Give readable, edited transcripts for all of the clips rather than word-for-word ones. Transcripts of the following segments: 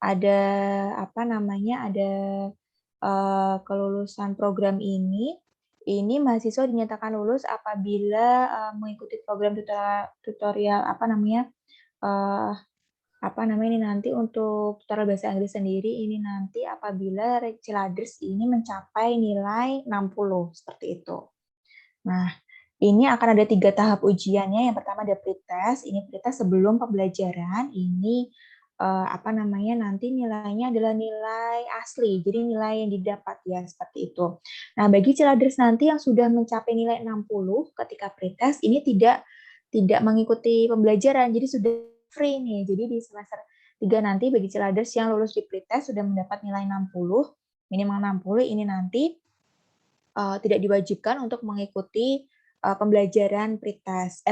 ada apa namanya, ada kelulusan program ini mahasiswa dinyatakan lulus apabila mengikuti program tutorial ini nanti untuk tutorial bahasa Inggris sendiri ini nanti apabila Ciladers ini mencapai nilai 60 seperti itu. Nah, ini akan ada 3 tahap ujiannya. Yang pertama ada pretest. Ini pretest sebelum pembelajaran. Ini nanti nilainya adalah nilai asli. Jadi nilai yang didapat ya seperti itu. Nah, bagi Ciladers nanti yang sudah mencapai nilai 60 ketika pretest ini tidak mengikuti pembelajaran. Jadi sudah free nih. Jadi di semester 3 nanti bagi Ciladers yang lulus di pretest sudah mendapat nilai 60, minimal 60 ini nanti tidak diwajibkan untuk mengikuti pembelajaran pretest,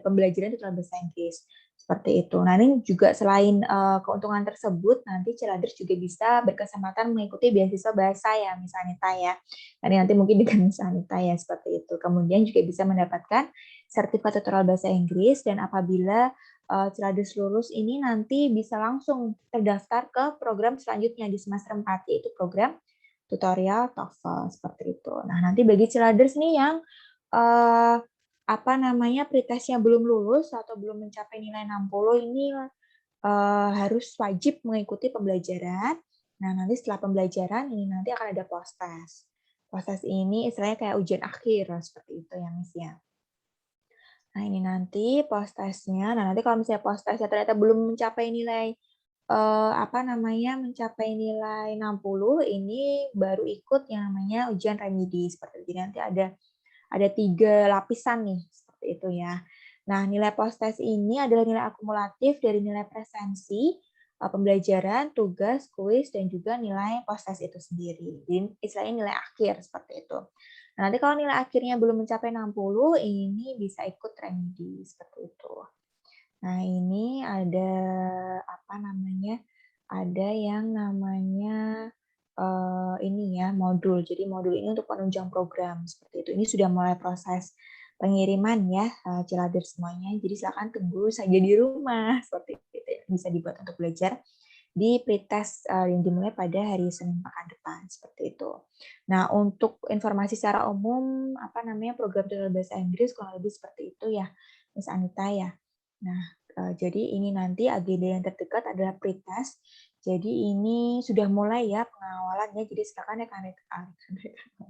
pembelajaran tutorial bahasa Inggris seperti itu. Nah, ini juga selain keuntungan tersebut, nanti Ciladers juga bisa berkesempatan mengikuti beasiswa bahasa ya, Miss Anita ya. Nanti mungkin dengan Miss Anita ya seperti itu. Kemudian juga bisa mendapatkan sertifikat tutorial bahasa Inggris dan apabila Ciladers lulus ini nanti bisa langsung terdaftar ke program selanjutnya di semester 4 yaitu program tutorial TOEFL seperti itu. Nah, nanti bagi Ciladers nih yang pretestnya belum lulus atau belum mencapai nilai 60 ini harus wajib mengikuti pembelajaran. Nah, nanti setelah pembelajaran ini nanti akan ada post-test. Post-test ini istilahnya kayak ujian akhir seperti itu ya, Miss ya. Nah, ini nanti post-testnya. Nah, nanti kalau misalnya post-testnya ternyata belum mencapai nilai mencapai nilai 60 ini baru ikut yang namanya ujian remedi seperti itu. Jadi nanti ada 3 lapisan nih seperti itu ya. Nah, nilai post-test ini adalah nilai akumulatif dari nilai presensi, pembelajaran, tugas, kuis, dan juga nilai post-test itu sendiri. Jadi istilahnya nilai akhir seperti itu. Nah, nanti kalau nilai akhirnya belum mencapai 60, ini bisa ikut remedi seperti itu. Nah, ini ada ada yang namanya ini ya modul. Jadi modul ini untuk penunjang program seperti itu. Ini sudah mulai proses pengiriman ya Ciladers semuanya. Jadi silakan tunggu saja di rumah seperti itu. Bisa dibuat untuk belajar di pretest yang dimulai pada hari Senin pekan depan seperti itu. Nah, untuk informasi secara umum program tutorial bahasa Inggris kurang lebih seperti itu ya, Miss Anita ya. Nah, jadi ini nanti agenda yang terdekat adalah pretest. Jadi ini sudah mulai ya pengawalannya. Jadi silakan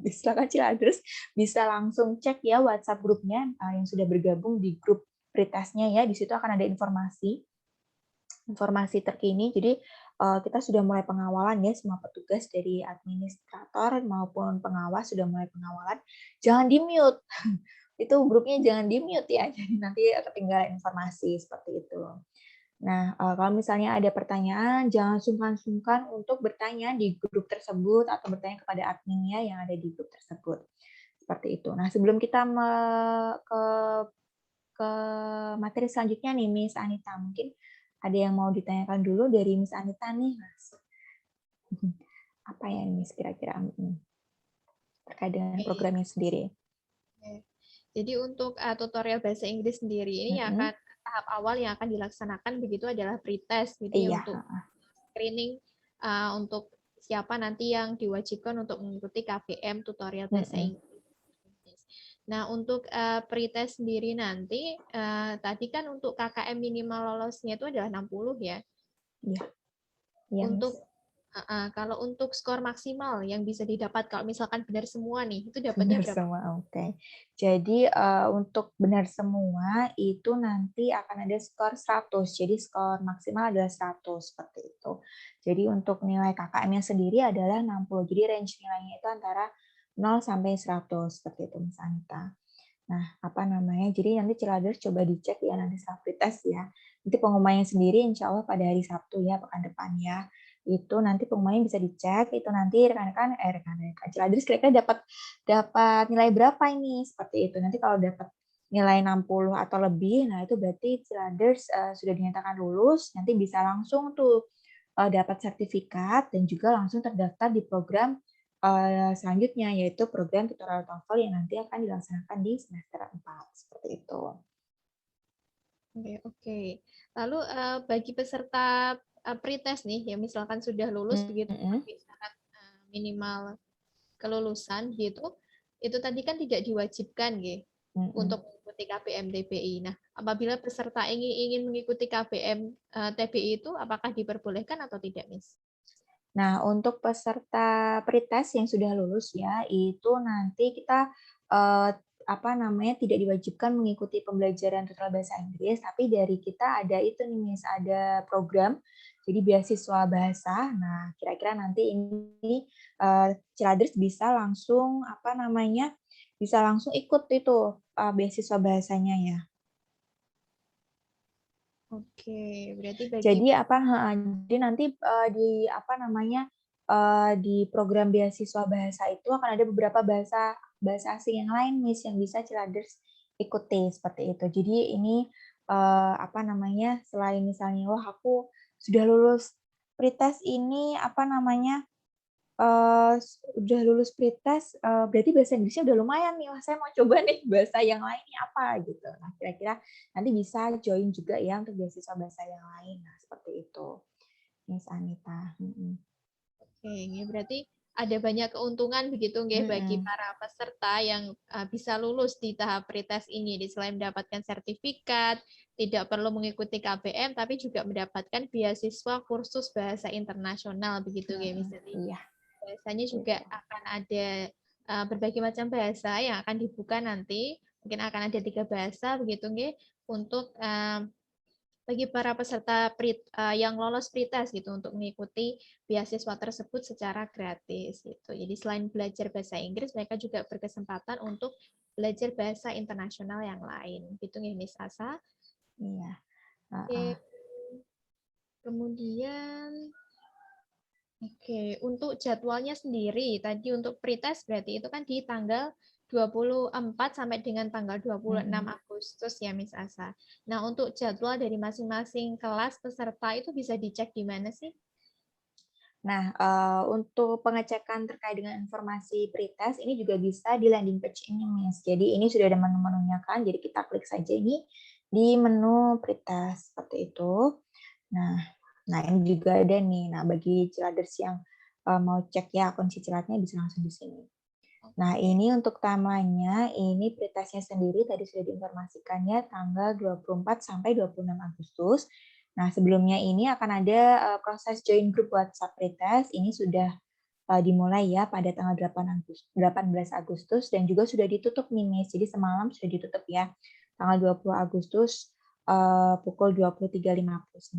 silakan Ciladers bisa langsung cek ya WhatsApp grupnya yang sudah bergabung di grup pretestnya ya. Di situ akan ada informasi terkini. Jadi kita sudah mulai pengawalan ya, semua petugas dari administrator maupun pengawas sudah mulai pengawalan. Jangan di-mute. Itu grupnya jangan di-mute ya. Jadi nanti ketinggalan informasi seperti itu. Nah, kalau misalnya ada pertanyaan, jangan sungkan-sungkan untuk bertanya di grup tersebut atau bertanya kepada adminnya yang ada di grup tersebut. Seperti itu. Nah, sebelum kita ke materi selanjutnya nih, Miss Anita, mungkin ada yang mau ditanyakan dulu dari Miss Anita nih, Mas. Apa ya, Miss, kira-kira terkait dengan programnya sendiri? Jadi untuk tutorial bahasa Inggris sendiri ini akan tahap awal yang akan dilaksanakan begitu adalah pretest, gitu ya, untuk screening untuk siapa nanti yang diwajibkan untuk mengikuti KBM tutorial bahasa Inggris. Nah, untuk pretest sendiri nanti tadi kan untuk KKM minimal lolosnya itu adalah 60 ya. Iya. Ya, untuk kalau untuk skor maksimal yang bisa didapat kalau misalkan benar semua nih, itu dapatnya benar berapa? semua, oke. Jadi untuk benar semua itu nanti akan ada skor 100. Jadi skor maksimal adalah 100 seperti itu. Jadi untuk nilai KKM-nya sendiri adalah 60. Jadi range nilainya itu antara 0 sampai 100 seperti itu, Miss Anita. Nah, jadi nanti Ciladers coba dicek ya nanti setelah pretest ya. Nanti pengumumannya sendiri insya Allah pada hari Sabtu ya, pekan depan ya. Itu nanti pengumumannya bisa dicek, itu nanti rekan-rekan Ciladers kira-kira dapat nilai berapa ini, seperti itu. Nanti kalau dapat nilai 60 atau lebih, nah itu berarti Ciladers sudah dinyatakan lulus, nanti bisa langsung tuh dapat sertifikat dan juga langsung terdaftar di program selanjutnya, yaitu program tutorial TOEFL yang nanti akan dilaksanakan di semester 4. Seperti itu. Oke, oke. Lalu bagi peserta pretest nih, yang misalkan sudah lulus begitu Mm-mm. memenuhi syarat minimal kelulusan gitu, itu tadi kan tidak diwajibkan gitu Mm-mm. untuk mengikuti KBM TBI. Nah, apabila peserta ingin mengikuti KBM TBI itu apakah diperbolehkan atau tidak, Miss? Nah, untuk peserta pretest yang sudah lulus ya, itu nanti kita apa namanya tidak diwajibkan mengikuti pembelajaran tutorial bahasa Inggris, tapi dari kita ada itu nih Miss, ada program jadi beasiswa bahasa. Nah, kira-kira nanti ini Ciladers bisa langsung apa namanya? Bisa langsung ikut itu beasiswa bahasanya ya. Oke, berarti bagi Jadi apa? Jadi nanti di apa namanya di program beasiswa bahasa itu akan ada beberapa bahasa bahasa asing yang lain, Miss, yang bisa Ciladers ikuti seperti itu. Jadi ini apa namanya selain misalnya wah aku sudah lulus pretest ini apa namanya udah lulus pretest berarti bahasa Inggrisnya udah lumayan nih. Wah, saya mau coba nih bahasa yang lain nih apa gitu. Nah, kira-kira nanti bisa join juga ya untuk beasiswa bahasa yang lain. Nah, seperti itu. Miss Anita. Oke, ini berarti ada banyak keuntungan begitu nggih bagi Mm-mm. para peserta yang bisa lulus di tahap pretest ini. Selain mendapatkan sertifikat, tidak perlu mengikuti KBM, tapi juga mendapatkan beasiswa kursus bahasa internasional begitu nggih, Miss. Jadi Iya, bahasanya juga itu. akan ada berbagai macam bahasa yang akan dibuka nanti. Mungkin akan ada 3 bahasa begitu nggih untuk bagi para peserta yang lolos pretest gitu untuk mengikuti beasiswa tersebut secara gratis gitu. Jadi selain belajar bahasa Inggris, mereka juga berkesempatan untuk belajar bahasa internasional yang lain. Gitu nih Miss Asa. Iya. Oke. Kemudian oke, untuk jadwalnya sendiri, tadi untuk pretest berarti itu kan di tanggal 24 sampai dengan tanggal 26 Mm-mm. Agustus ya, Miss Asa. Nah, untuk jadwal dari masing-masing kelas peserta itu bisa dicek di mana sih? Nah, untuk pengecekan terkait dengan informasi pretest ini juga bisa di landing page ini, Miss. Jadi ini sudah ada menu-menunya kan, jadi kita klik saja ini di menu pretest seperti itu. Nah, ini juga ada nih. Nah, bagi Ciladers yang mau cek ya akun Cicilatnya bisa langsung di sini. Nah, Oke. ini untuk timeline-nya, ini pretestnya sendiri tadi sudah diinformasikannya tanggal 24 sampai 26 Agustus. Nah, sebelumnya ini akan ada proses join group WhatsApp pretest. Ini sudah dimulai ya pada tanggal 18 Agustus dan juga sudah ditutup nih, Miss. Jadi semalam sudah ditutup ya. Tanggal 20 Agustus pukul 23.59.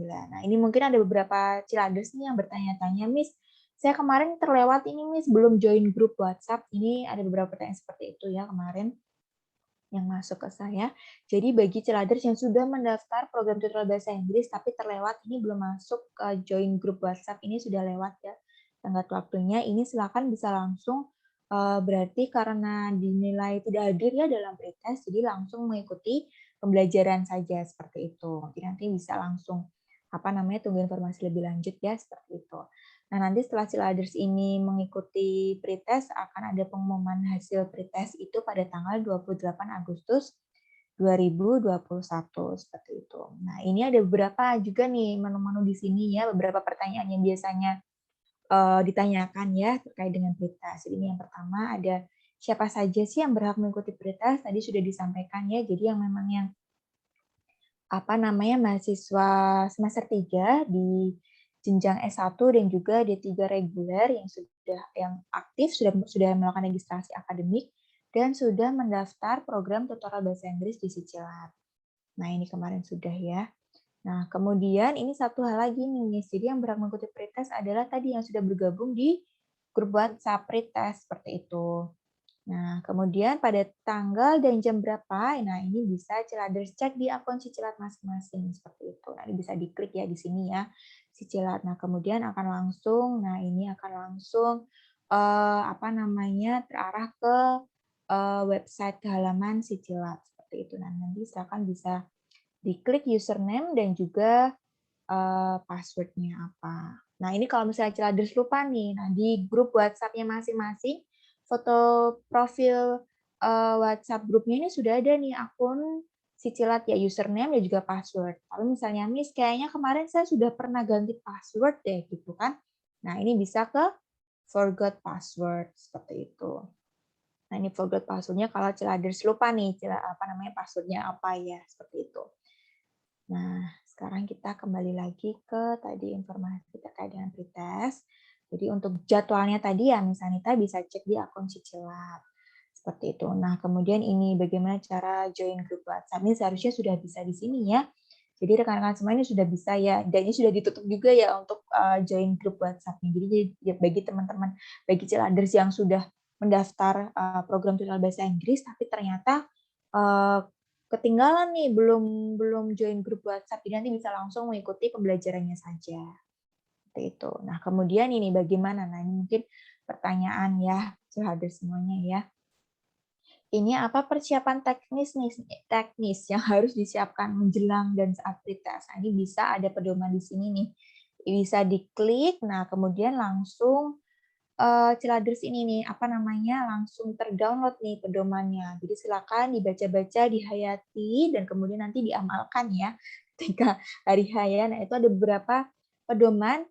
Nah, ini mungkin ada beberapa Ciladers nih yang bertanya-tanya, Miss, saya kemarin terlewat ini, Miss, belum join grup WhatsApp. Ini ada beberapa pertanyaan seperti itu ya kemarin yang masuk ke saya. Jadi bagi Ciladers yang sudah mendaftar program tutorial bahasa Inggris tapi terlewat ini belum masuk ke join grup WhatsApp, ini sudah lewat ya tenggat waktunya, ini silakan bisa langsung berarti karena dinilai tidak hadir ya dalam pretest, jadi langsung mengikuti pembelajaran saja seperti itu. Jadi nanti bisa langsung apa namanya tunggu informasi lebih lanjut ya seperti itu. Nah, nanti setelah Ciladers ini mengikuti pretest, akan ada pengumuman hasil pretest itu pada tanggal 28 Agustus 2021, seperti itu. Nah, ini ada beberapa juga nih menu-menu di sini ya, beberapa pertanyaan yang biasanya ditanyakan ya terkait dengan pretest. Jadi ini yang pertama ada siapa saja sih yang berhak mengikuti pretest? Tadi sudah disampaikan ya, jadi yang memang yang apa namanya mahasiswa semester 3 di jenjang S1 dan juga D3 reguler yang aktif sudah melakukan registrasi akademik dan sudah mendaftar program tutorial bahasa Inggris di Sicilat. Nah, ini kemarin sudah ya. Nah, kemudian ini satu hal lagi nih, Miss. Jadi yang berhak mengikuti pretest adalah tadi yang sudah bergabung di grup WhatsApp pretest seperti itu. Nah, kemudian pada tanggal dan jam berapa, nah ini bisa Ciladers cek di akun Cicilat masing-masing seperti itu. Nah, ini bisa diklik ya di sini ya, Cicilat. Nah, kemudian akan langsung, nah ini akan langsung apa namanya terarah ke website ke halaman Cicilat seperti itu. Nah, nanti silakan bisa diklik username dan juga password-nya apa. Nah, ini kalau misalnya Ciladers lupa nih, nah di grup WhatsApp-nya masing-masing, foto profil WhatsApp grupnya ini sudah ada nih akun Cicilat ya username dan juga password. Kalau misalnya Miss kayaknya kemarin saya sudah pernah ganti password deh gitu kan. Nah, ini bisa ke forgot password seperti itu. Nah, ini forgot password-nya kalau Ciladers lupa nih password-nya apa ya, seperti itu. Nah, sekarang kita kembali lagi ke tadi informasi terkait dengan pretest. Jadi untuk jadwalnya tadi ya Miss Anita bisa cek di akun Cicilat. Seperti itu. Nah, kemudian ini bagaimana cara join grup WhatsApp. Ini seharusnya sudah bisa di sini ya. Jadi rekan-rekan semua ini sudah bisa ya. Dan ini sudah ditutup juga ya untuk join grup WhatsApp-nya. Jadi bagi teman-teman, bagi Ciladers yang sudah mendaftar program tutorial bahasa Inggris, tapi ternyata ketinggalan nih, belum join grup WhatsApp, jadi nanti bisa langsung mengikuti pembelajarannya saja. Seperti itu. Nah, kemudian ini bagaimana? Nah, ini mungkin pertanyaan ya, Ciladers semuanya ya. Ini apa persiapan teknis yang harus disiapkan menjelang dan saat pretest. Nah, ini bisa ada pedoman di sini nih. Bisa diklik, nah kemudian langsung Ciladers ini nih, langsung terdownload nih pedomannya. Jadi silakan dibaca-baca, dihayati, dan kemudian nanti diamalkan ya ketika hari H. Nah, itu ada beberapa pedoman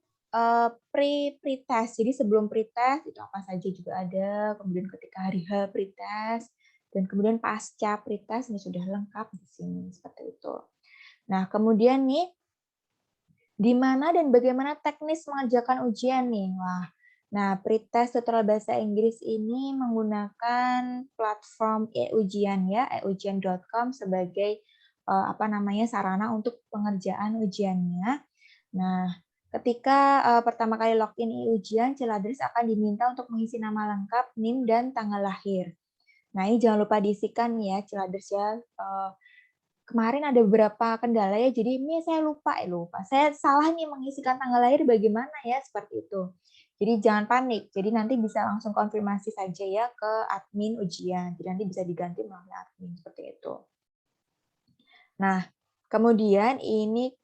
pre-pretest. Jadi sebelum pretest itu apa saja juga ada, kemudian ketika hari H pretest, dan kemudian pasca pretest ini sudah lengkap di sini seperti itu. Nah, kemudian nih di mana dan bagaimana teknis mengerjakan ujian nih? Wah, nah pretest tutorial bahasa Inggris ini menggunakan platform e-ujian ya, eujian.com sebagai sarana untuk pengerjaan ujiannya. Nah, ketika pertama kali login e-ujian, Ciladers akan diminta untuk mengisi nama lengkap, NIM, dan tanggal lahir. Nah, ini jangan lupa diisikan ya, Ciladers ya. Kemarin ada beberapa kendala ya, jadi ini saya lupa. Saya salah nih mengisikan tanggal lahir bagaimana ya, seperti itu. Jadi jangan panik, jadi nanti bisa langsung konfirmasi saja ya ke admin ujian. Jadi nanti bisa diganti melalui admin, seperti itu. Nah, kemudian ini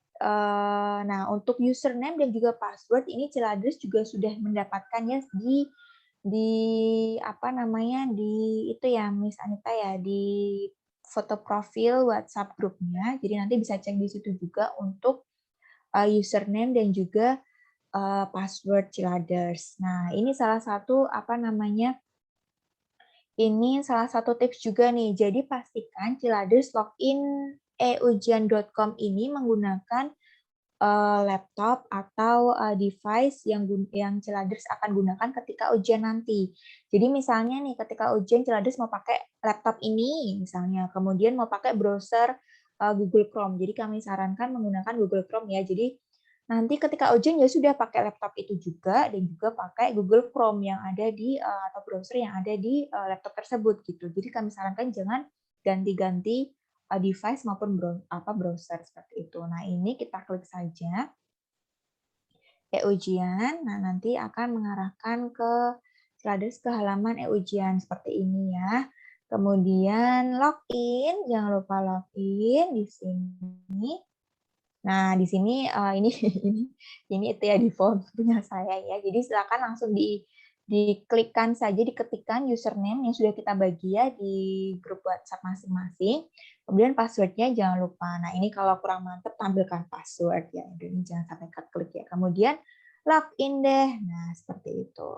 untuk username dan juga password ini Ciladers juga sudah mendapatkan ya di itu ya Miss Anita ya, di foto profil WhatsApp grupnya. Jadi nanti bisa cek di situ juga untuk username dan juga password Ciladers. Nah, ini salah satu salah satu tips juga nih. Jadi pastikan Ciladers login eujian.com ini menggunakan laptop atau device yang Ciladers akan gunakan ketika ujian nanti. Jadi misalnya nih ketika ujian Ciladers mau pakai laptop ini misalnya, kemudian mau pakai browser Google Chrome. Jadi kami sarankan menggunakan Google Chrome ya. Jadi nanti ketika ujian ya sudah pakai laptop itu juga dan juga pakai Google Chrome yang ada di atau browser yang ada di laptop tersebut gitu. Jadi kami sarankan jangan ganti-ganti device maupun browser seperti itu. Nah, ini kita klik saja e-ujian. Nah, nanti akan mengarahkan ke Ciladers ke halaman e-ujian seperti ini ya. Kemudian login, jangan lupa login di sini. Nah, di sini ini itu ya default punya saya ya. Jadi silakan langsung diklikkan saja, diketikkan username yang sudah kita bagi ya di grup WhatsApp masing-masing. Kemudian passwordnya jangan lupa. Nah, ini kalau kurang mantap tampilkan password ya. Ini jangan sampai klik ya. Kemudian login deh. Nah, seperti itu.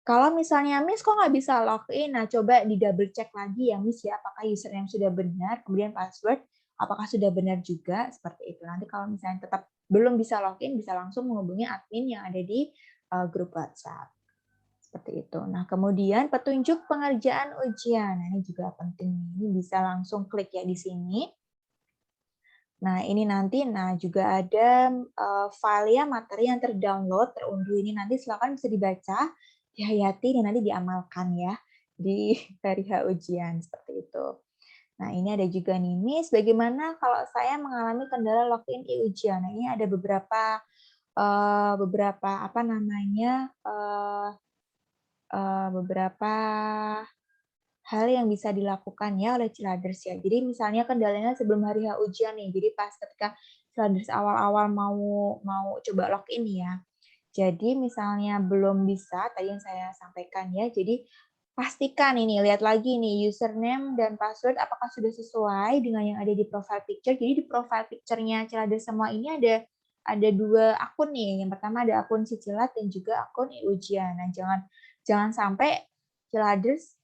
Kalau misalnya Miss kok nggak bisa login, nah coba di double check lagi ya Miss ya, apakah username sudah benar, kemudian password apakah sudah benar juga, seperti itu. Nanti kalau misalnya tetap belum bisa login, bisa langsung menghubungi admin yang ada di grup WhatsApp. Seperti itu. Nah, kemudian petunjuk pengerjaan ujian. Nah, ini juga penting. Ini bisa langsung klik ya di sini. Nah, ini nanti juga ada file ya, materi yang terdownload, terunduh ini nanti silakan bisa dibaca, dihayati dan nanti diamalkan ya di hari H ujian seperti itu. Nah, ini ada juga nih, Miss, bagaimana kalau saya mengalami kendala login e-ujian? Nah, ini ada beberapa beberapa hal yang bisa dilakukan ya oleh Ciladers ya. Jadi misalnya kendalanya sebelum hari H ujian nih. Jadi pas ketika Ciladers awal-awal mau coba login ya. Jadi misalnya belum bisa, tadi yang saya sampaikan ya. Jadi pastikan ini, lihat lagi nih username dan password apakah sudah sesuai dengan yang ada di profile picture. Jadi di profile picture-nya Ciladers semua ini ada 2 akun nih. Yang pertama ada akun si Cilat dan juga akun e-ujian. Nah, jangan sampai Ciladers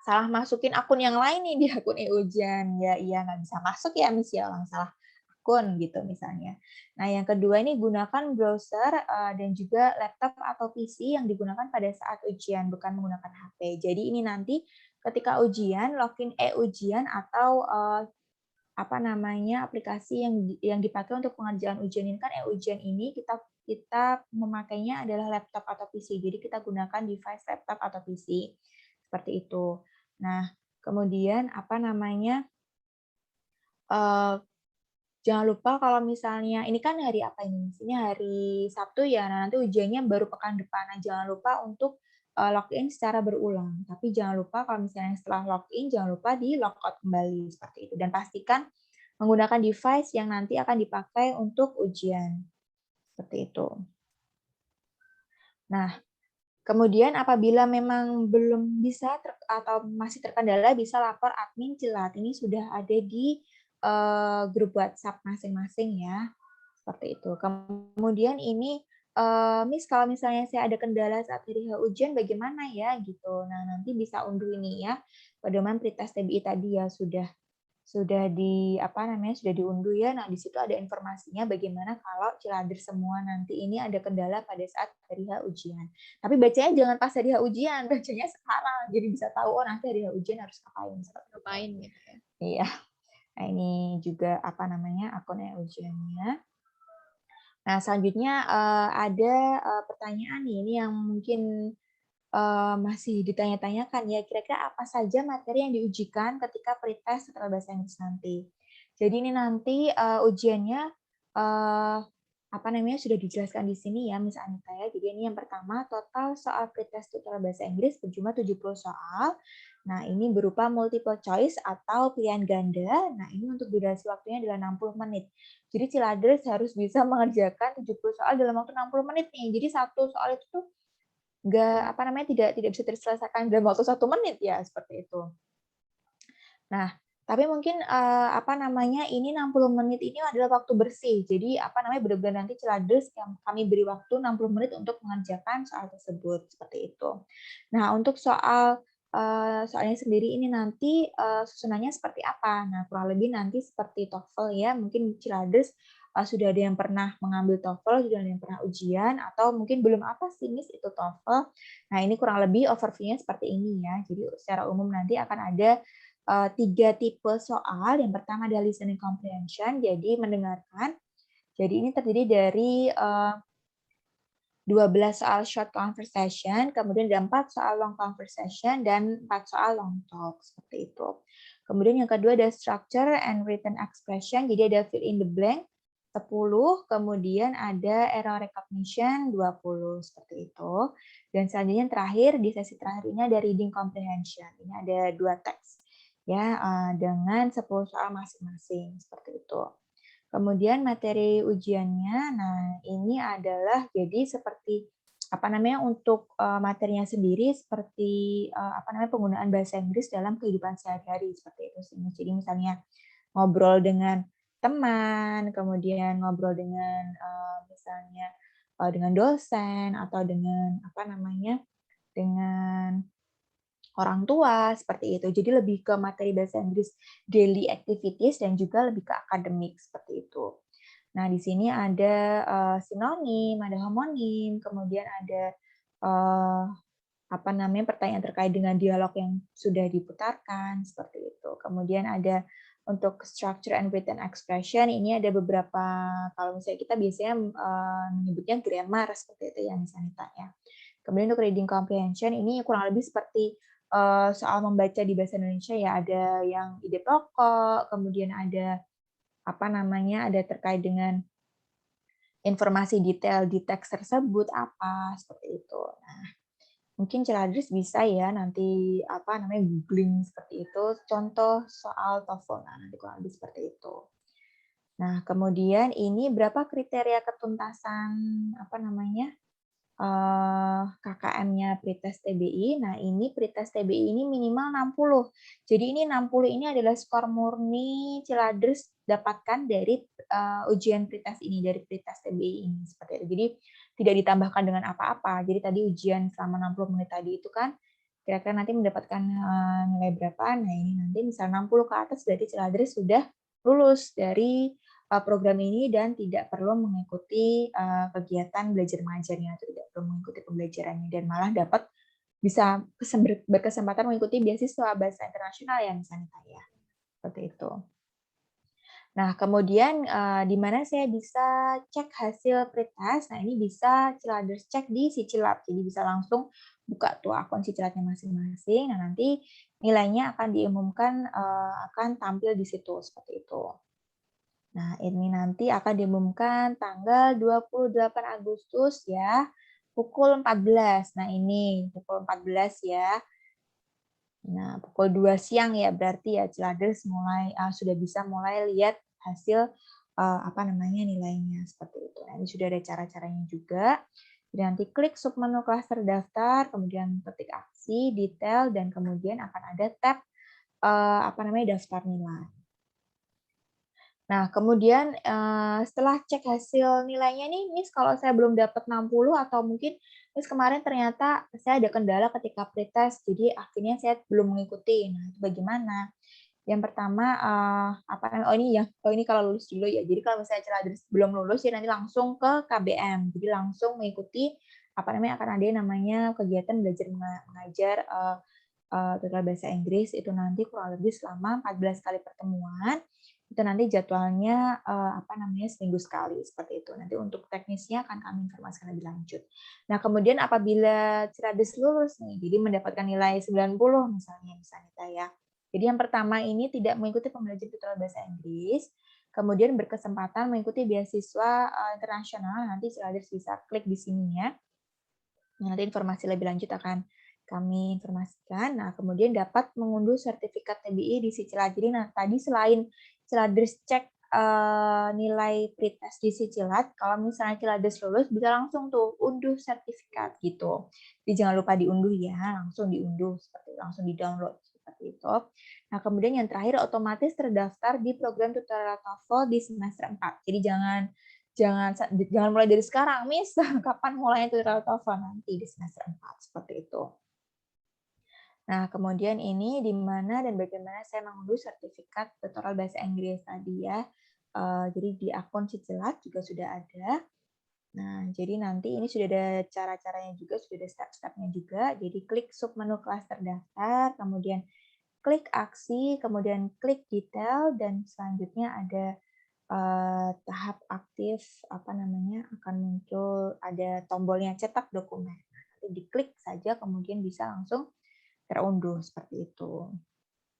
salah masukin akun yang lain nih di akun e-ujian. Ya, iya nggak bisa masuk ya, Miss ya, orang salah akun gitu misalnya. Nah, yang kedua ini gunakan browser dan juga laptop atau PC yang digunakan pada saat ujian, bukan menggunakan HP. Jadi ini nanti ketika ujian, login e-ujian atau aplikasi yang dipakai untuk pengerjaan ujian ini kan e-ujian ini kita memakainya adalah laptop atau PC. Jadi kita gunakan device laptop atau PC seperti itu. Nah, kemudian jangan lupa kalau misalnya ini kan hari apa ini? Ini hari Sabtu ya. Nah, nanti ujiannya baru pekan depan. Nah, jangan lupa untuk login secara berulang. Tapi jangan lupa kalau misalnya setelah login, jangan lupa di logout kembali seperti itu. Dan pastikan menggunakan device yang nanti akan dipakai untuk ujian. Seperti itu. Nah, kemudian apabila memang belum bisa atau masih terkendala, bisa lapor admin Cilat. Ini sudah ada di grup WhatsApp masing-masing ya. Seperti itu. Kemudian ini, Miss kalau misalnya saya ada kendala saat hari H ujian bagaimana ya gitu. Nah, nanti bisa unduh ini ya, pedoman pretest TBI tadi ya sudah diunduh ya. Nah, di situ ada informasinya bagaimana kalau Ciladers semua nanti ini ada kendala pada saat hari H ujian. Tapi bacanya jangan pas hari H ujian, bacanya sekarang. Jadi bisa tahu, oh nanti hari H ujian harus ngapain. Ngapain gitu ya. Iya. Nah, ini juga akun ujiannya. Nah, selanjutnya ada pertanyaan nih, ini yang mungkin masih ditanya-tanyakan ya, kira-kira apa saja materi yang diujikan ketika pretest setelah bahasa Inggris nanti. Jadi ini nanti ujiannya sudah dijelaskan di sini ya, Miss Anita ya. Jadi ini yang pertama, total soal pretest setelah bahasa Inggris berjumlah 70 soal. Nah, ini berupa multiple choice atau pilihan ganda. Nah, ini untuk durasi waktunya adalah 60 menit. Jadi Ciladers harus bisa mengerjakan 70 soal dalam waktu 60 menit nih. Jadi satu soal itu tuh tidak bisa terselesaikan dalam waktu 1 menit ya, seperti itu. Nah, tapi mungkin ini 60 menit ini adalah waktu bersih. Jadi benar-benar nanti Ciladers yang kami beri waktu 60 menit untuk mengerjakan soal tersebut, seperti itu. Nah, untuk soalnya sendiri ini nanti susunannya seperti apa? Nah, kurang lebih nanti seperti TOEFL ya, mungkin Ciladers sudah ada yang pernah mengambil TOEFL, sudah ada yang pernah ujian, atau mungkin belum apa sih Miss itu TOEFL. Nah, ini kurang lebih overview-nya seperti ini ya. Jadi secara umum nanti akan ada 3 tipe soal. Yang pertama adalah listening comprehension, jadi mendengarkan. Jadi ini terdiri dari 12 soal short conversation, kemudian ada 4 soal long conversation, dan 4 soal long talk, seperti itu. Kemudian yang kedua ada structure and written expression, jadi ada fill in the blank 10, kemudian ada error recognition 20, seperti itu. Dan selanjutnya yang terakhir, di sesi terakhir ini ada reading comprehension, ini ada 2 teks ya dengan 10 soal masing-masing, seperti itu. Kemudian materi ujiannya, nah ini adalah jadi seperti untuk materinya sendiri seperti penggunaan bahasa Inggris dalam kehidupan sehari-hari seperti itu sih. Jadi misalnya ngobrol dengan teman, kemudian ngobrol dengan misalnya dengan dosen atau dengan dengan orang tua, seperti itu. Jadi lebih ke materi bahasa Inggris daily activities dan juga lebih ke akademik, seperti itu. Nah, di sini ada sinonim, ada homonim, kemudian ada pertanyaan terkait dengan dialog yang sudah diputarkan, seperti itu. Kemudian ada untuk structure and written expression, ini ada beberapa, kalau misalnya kita biasanya menyebutnya grammar, seperti itu ya, misalnya ya. Kemudian untuk reading comprehension, ini kurang lebih seperti soal membaca di bahasa Indonesia ya, ada yang ide pokok, kemudian ada ada terkait dengan informasi detail di teks tersebut apa, seperti itu. Nah, mungkin Ciladers bisa ya nanti googling seperti itu, contoh soal TOEFL, nah nanti kurang lebih seperti itu. Nah, kemudian ini berapa kriteria ketuntasan KKM-nya pretest TBI. Nah, ini pretest TBI ini minimal 60. Jadi ini 60 ini adalah skor murni Ciladers dapatkan dari ujian pretest ini, dari pretest TBI ini seperti itu. Jadi tidak ditambahkan dengan apa-apa. Jadi tadi ujian selama 60 menit tadi itu kan kira-kira nanti mendapatkan nilai berapa. Nah, ini nanti misal 60 ke atas berarti Ciladers sudah lulus dari program ini dan tidak perlu mengikuti kegiatan belajar mengajarnya atau tidak perlu mengikuti pembelajarannya dan malah dapat bisa berkesempatan mengikuti beasiswa bahasa internasional ya misalnya saya seperti itu. Nah, kemudian di mana saya bisa cek hasil pretest? Nah, ini bisa Ciladers cek di Sicilab. Jadi bisa langsung buka tuh akun Siciladnya masing-masing. Nah, nanti nilainya akan diumumkan akan tampil di situ seperti itu. Nah, ini nanti akan diumumkan tanggal 28 Agustus ya, pukul 14. Nah, ini pukul 14 ya. Nah, pukul 2 siang ya berarti ya Ciladers sudah bisa mulai lihat hasil nilainya seperti itu. Nah, ini sudah ada cara-caranya juga. Jadi nanti klik submenu klaster daftar, kemudian ketik aksi, detail, dan kemudian akan ada tab daftar nilai. Nah, kemudian setelah cek hasil nilainya nih, Miss, kalau saya belum dapat 60 atau mungkin Miss kemarin ternyata saya ada kendala ketika pretest, jadi akhirnya saya belum mengikuti. Nah, itu bagaimana? Yang pertama, ini kalau lulus dulu ya. Jadi kalau misalnya Ciladers belum lulus, ya nanti langsung ke KBM. Jadi langsung mengikuti akan ada yang namanya kegiatan belajar mengajar tutorial bahasa Inggris itu nanti kurang lebih selama 14 kali pertemuan. Itu nanti jadwalnya seminggu sekali seperti itu. Nanti untuk teknisnya akan kami informasikan lebih lanjut. Nah, kemudian apabila Ciladers lulus nih, jadi mendapatkan nilai 90 misalnya ya. Jadi yang pertama ini tidak mengikuti pembelajaran tutorial bahasa Inggris, kemudian berkesempatan mengikuti beasiswa internasional, nanti Ciladers bisa klik di sini ya. Nanti informasi lebih lanjut akan kami informasikan. Nah, kemudian dapat mengunduh sertifikat TBI di Sicilat. Jadi, tadi selain Ciladers cek nilai pretest di Sicilat, kalau misalnya Ciladers lulus, bisa langsung tuh unduh sertifikat gitu. Jadi jangan lupa diunduh ya, langsung diunduh, langsung di-download seperti itu. Nah, kemudian yang terakhir otomatis terdaftar di program tutorial TOEFL di semester 4. Jadi jangan mulai dari sekarang, Miss. Kapan mulainya tutorial TOEFL nanti di semester 4 seperti itu. Nah, kemudian ini di mana dan bagaimana saya mengunduh sertifikat tutorial bahasa Inggris tadi ya. Jadi di akun Sicilat juga sudah ada. Nah, jadi nanti ini sudah ada cara-caranya juga, sudah ada step-stepnya juga. Jadi klik submenu klaster daftar, kemudian klik aksi, kemudian klik detail, dan selanjutnya ada tahap aktif akan muncul ada tombolnya cetak dokumen. Nanti diklik saja, kemudian bisa langsung terunduh seperti itu.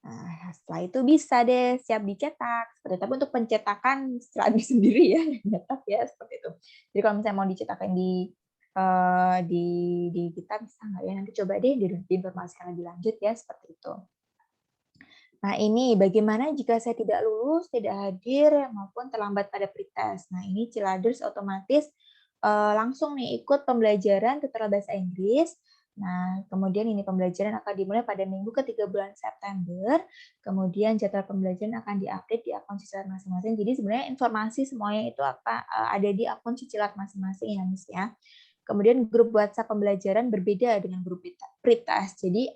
Nah, setelah itu bisa deh siap dicetak. Tapi untuk pencetakan Stradi sendiri ya yang nyetak ya seperti itu. Jadi kalau misalnya mau dicetakin di kita bisa nggak ya? Nanti coba deh diinformasikan lebih lanjut ya seperti itu. Nah, ini bagaimana jika saya tidak lulus, tidak hadir, maupun terlambat pada pretest. Nah, ini Ciladers otomatis langsung nih ikut pembelajaran tutorial bahasa Inggris. Nah, kemudian ini pembelajaran akan dimulai pada minggu ketiga bulan September. Kemudian jadwal pembelajaran akan diupdate di akun Sicilat masing-masing. Jadi sebenarnya informasi semuanya itu ada di akun Sicilat masing-masing ya, Miss ya. Kemudian grup WhatsApp pembelajaran berbeda dengan grup pretest. Jadi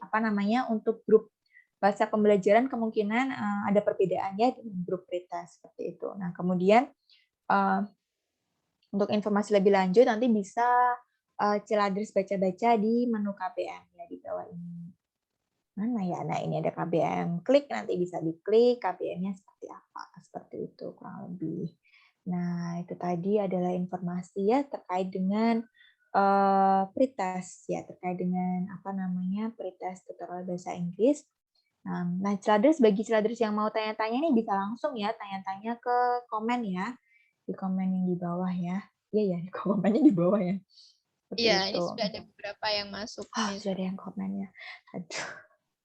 untuk grup bahasa pembelajaran kemungkinan ada perbedaannya dengan grup pretest seperti itu. Nah, kemudian untuk informasi lebih lanjut nanti bisa Ciladers baca-baca di menu KBM ya di bawah ini. Mana ya? Nah, ini ada KBM. Klik, nanti bisa diklik KBM-nya seperti apa. Seperti itu kurang lebih. Nah, itu tadi adalah informasi ya terkait dengan pretest ya, terkait dengan pretest tutorial bahasa Inggris. Nah, bagi Ciladers yang mau tanya-tanya nih bisa langsung ya tanya-tanya ke komen ya. Di komen yang di bawah ya. Iya ya, komennya di bawah ya. Iya, ini sudah ada beberapa yang masuk, Miss. Sudah ada yang komennya. Aduh.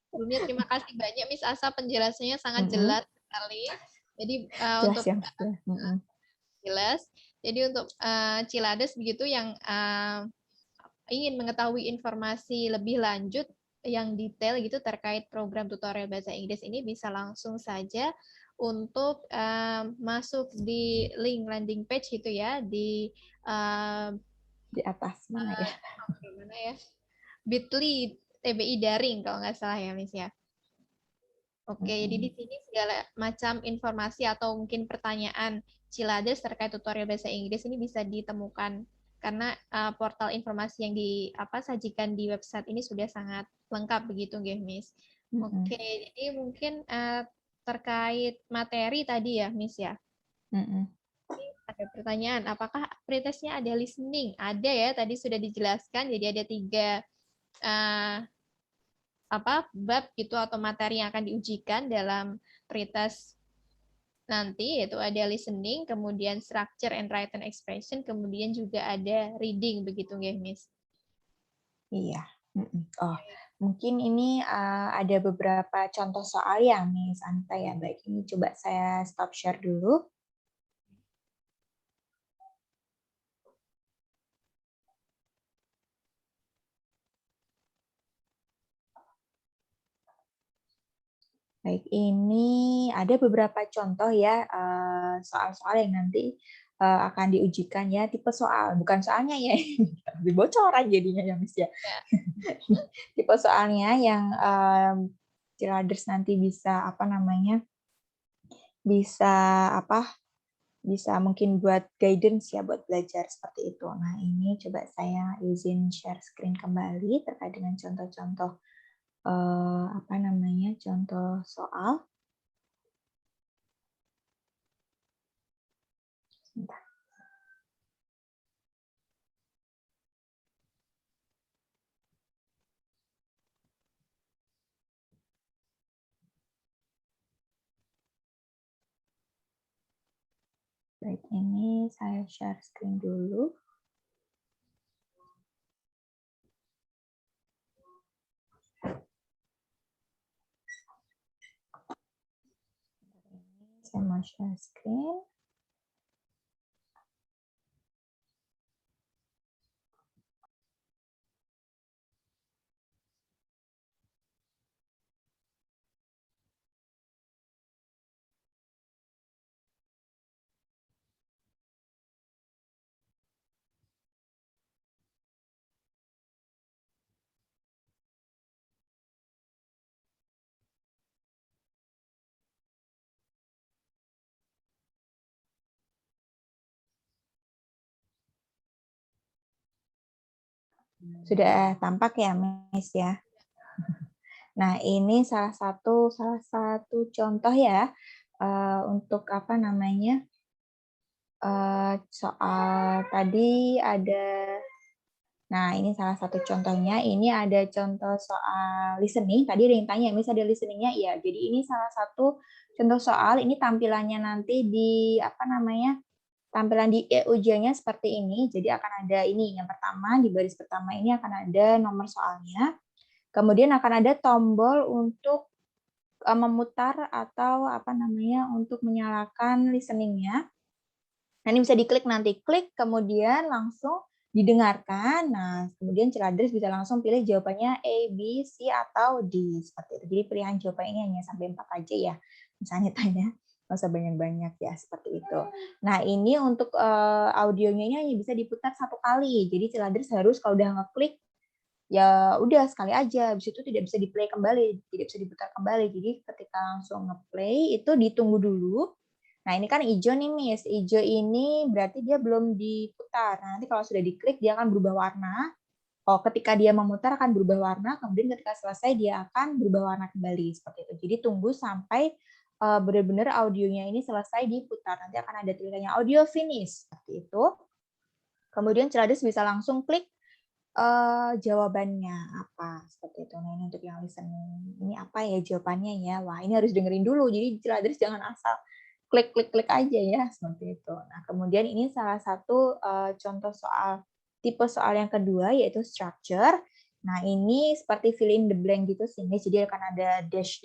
Sebelumnya terima kasih banyak Miss Asa, penjelasannya sangat jelas sekali. Jadi untuk jelas. Jadi untuk Ciladers begitu yang ingin mengetahui informasi lebih lanjut yang detail gitu terkait program tutorial bahasa Inggris ini, bisa langsung saja untuk masuk di link landing page gitu ya, di atas mana ya? Mana ya? Bit.ly TBI daring kalau nggak salah ya, Miss ya. Oke, jadi di sini segala macam informasi atau mungkin pertanyaan Cilades terkait tutorial bahasa Inggris ini bisa ditemukan karena portal informasi yang sajikan di website ini sudah sangat lengkap begitu, nggih, Miss. Oke, jadi mungkin terkait materi tadi ya, Miss ya. Ada pertanyaan, apakah pretestnya ada listening? Ada ya, tadi sudah dijelaskan. Jadi ada 3 bab gitu atau materi yang akan diujikan dalam pretest nanti, yaitu ada listening, kemudian structure and written expression, kemudian juga ada reading begitu nggih, Miss? Iya. Oh, mungkin ini ada beberapa contoh soal ya, Miss Anita ya. Baik, ini coba saya stop share dulu. Baik, ini ada beberapa contoh ya soal-soal yang nanti akan diujikan ya, tipe soal, bukan soalnya ya, lebih bocoran jadinya ya, Miss ya. Tipe soalnya yang Ciladers nanti bisa bisa mungkin buat guidance ya, buat belajar seperti itu. Nah, ini coba saya izin share screen kembali terkait dengan contoh-contoh contoh soal. Sebentar. Baik, ini saya share screen dulu. Saya mau share screen. Sudah tampak ya, Miss ya. Nah, ini salah satu contoh ya untuk soal tadi ada. Nah, ini salah satu contohnya. Ini ada contoh soal listening. Tadi ada yang tanya, Miss ada listeningnya? Iya. Jadi ini salah satu contoh soal. Ini tampilannya nanti di tampilan di ujiannya seperti ini. Jadi akan ada ini. Yang pertama di baris pertama ini akan ada nomor soalnya. Kemudian akan ada tombol untuk memutar atau untuk menyalakan listeningnya. Nah, ini bisa diklik nanti. Klik, kemudian langsung didengarkan. Nah, kemudian Ciladers bisa langsung pilih jawabannya A, B, C, atau D. Seperti itu. Jadi pilihan jawabannya ini hanya sampai 4 aja ya. Misalnya tanya, nggak usah banyak-banyak ya, seperti itu. Nah, ini untuk audionya ini hanya bisa diputar 1 kali. Jadi Ciladers harus kalau udah ngeklik, ya udah sekali aja. Habis itu tidak bisa di-play kembali, tidak bisa diputar kembali. Jadi ketika langsung nge-play, itu ditunggu dulu. Nah, ini kan hijau nih, Miss. Hijau ini berarti dia belum diputar. Nanti kalau sudah diklik, dia akan berubah warna. Oh, ketika dia memutar akan berubah warna, kemudian ketika selesai dia akan berubah warna kembali. Seperti itu. Jadi tunggu sampai benar-benar audionya ini selesai diputar. Nanti akan ada tulisannya audio finish. Seperti itu. Kemudian Ciladers bisa langsung klik jawabannya apa. Seperti itu. Nah, ini untuk yang listening. Ini apa ya jawabannya ya? Wah, ini harus dengerin dulu. Jadi Ciladers jangan asal klik aja ya, seperti itu. Nah, kemudian ini salah satu contoh soal tipe soal yang kedua yaitu structure. Nah, ini seperti fill in the blank gitu sih, jadi akan ada dash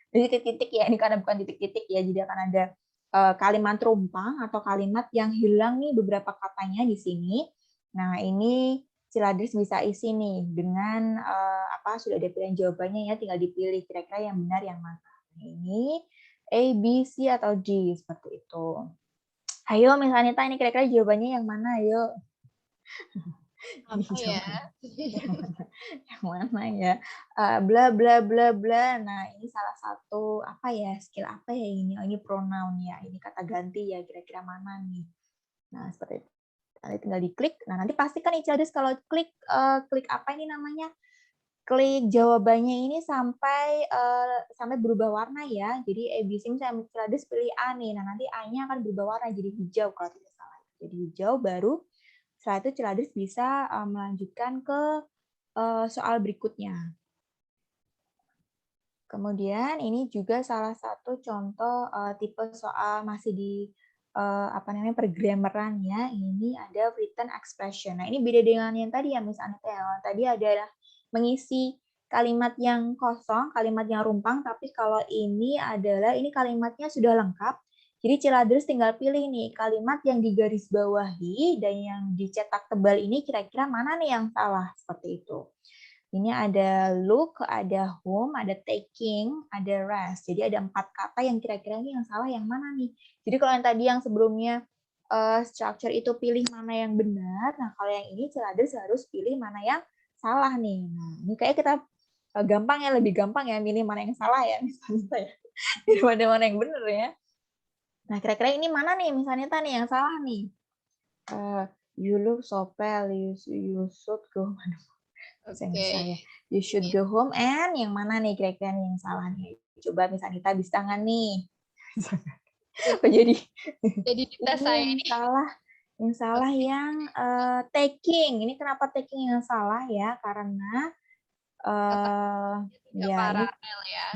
titik-titik ya, ini karena bukan titik-titik ya, jadi akan ada kalimat terumpang atau kalimat yang hilang nih beberapa katanya di sini. Nah, ini Ciladris bisa isi nih dengan sudah ada pilihan jawabannya ya, tinggal dipilih kira-kira yang benar yang mana. Ini A, B, C atau D seperti itu. Ayo Miss Anita, ini kira-kira jawabannya yang mana? Ayo. Apa ya? Yang mana ya? Bla bla bla bla. Nah, ini salah satu apa ya? Skill apa ya ini? Oh, ini pronoun ya. Ini kata ganti ya. Kira-kira mana nih? Nah, seperti itu. Nanti tinggal diklik. Nah, nanti pastikan nih Ciladris kalau klik apa ini namanya? Klik jawabannya ini sampai berubah warna ya. Jadi ABC misalnya Ciladris pilih A nih. Nah, nanti A-nya akan berubah warna jadi hijau kalau tidak salah. Jadi hijau baru setelah itu Ciladris bisa melanjutkan ke soal berikutnya. Kemudian ini juga salah satu contoh tipe soal masih di pergrammaran ya. Ini ada written expression. Nah, ini beda dengan yang tadi ya Miss Anita ya. Tadi adalah mengisi kalimat yang kosong, kalimat yang rumpang, tapi kalau ini kalimatnya sudah lengkap. Jadi Ciladris tinggal pilih nih kalimat yang digarisbawahi dan yang dicetak tebal ini kira-kira mana nih yang salah seperti itu. Ini ada look, ada whom, ada taking, ada rest. Jadi ada 4 kata yang kira-kira ini yang salah yang mana nih. Jadi kalau yang tadi yang sebelumnya structure itu pilih mana yang benar, nah kalau yang ini Ciladris harus pilih mana yang salah nih. Nah, ini kayak kita lebih gampang ya milih mana yang salah ya misalnya ya. Daripada mana yang benar ya. Nah, kira-kira ini mana nih misalnya tadi yang salah nih. You look so pale, you should go. Saya. You should go home and yang mana nih kira-kira yang salah nih? Coba misalnya kita bisa tangan nih. jadi kita saya ini yang salah yang taking. Ini kenapa taking yang salah ya? Karena paralel ya.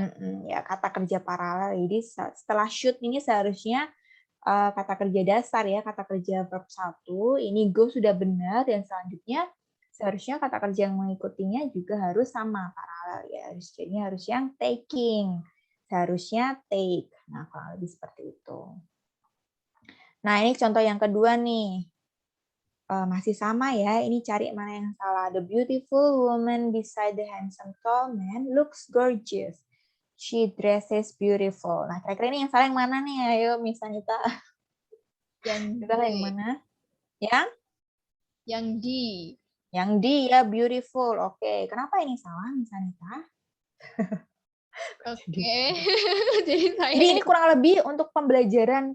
Ya kata kerja paralel. Jadi setelah should ini seharusnya kata kerja dasar ya, kata kerja verb 1. Ini go sudah benar dan selanjutnya seharusnya kata kerja yang mengikutinya juga harus sama paralel ya. Jadi harus yang taking. Seharusnya take. Nah, kurang lebih seperti itu. Nah, ini contoh yang kedua nih. Masih sama ya, ini cari mana yang salah. The beautiful woman beside the handsome tall man looks gorgeous. She dresses beautiful. Nah, kira-kira ini yang salah yang mana nih? Ayo, Miss Anita. Yang salah yang mana? Yang? Yang D. Yang D ya, beautiful. Oke, kenapa ini salah, Miss Anita? Oke. Jadi ini kurang lebih untuk pembelajaran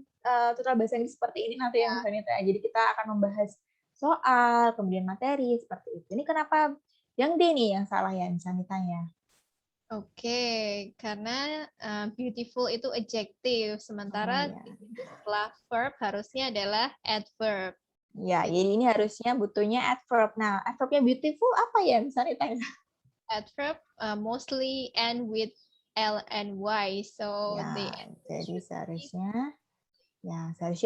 tutorial bahasa Inggris seperti ini nanti ya, Miss Anita. Jadi kita akan membahas soal, kemudian materi, seperti itu. Ini kenapa yang D nih yang salah ya, Miss Anita ya? Oke, karena beautiful itu adjective, sementara setelah verb harusnya adalah adverb. Ya, jadi ini harusnya butuhnya adverb. Nah, adverbnya beautiful apa ya? Misalnya tanya. Adverb mostly end with L and Y, so jadi seharusnya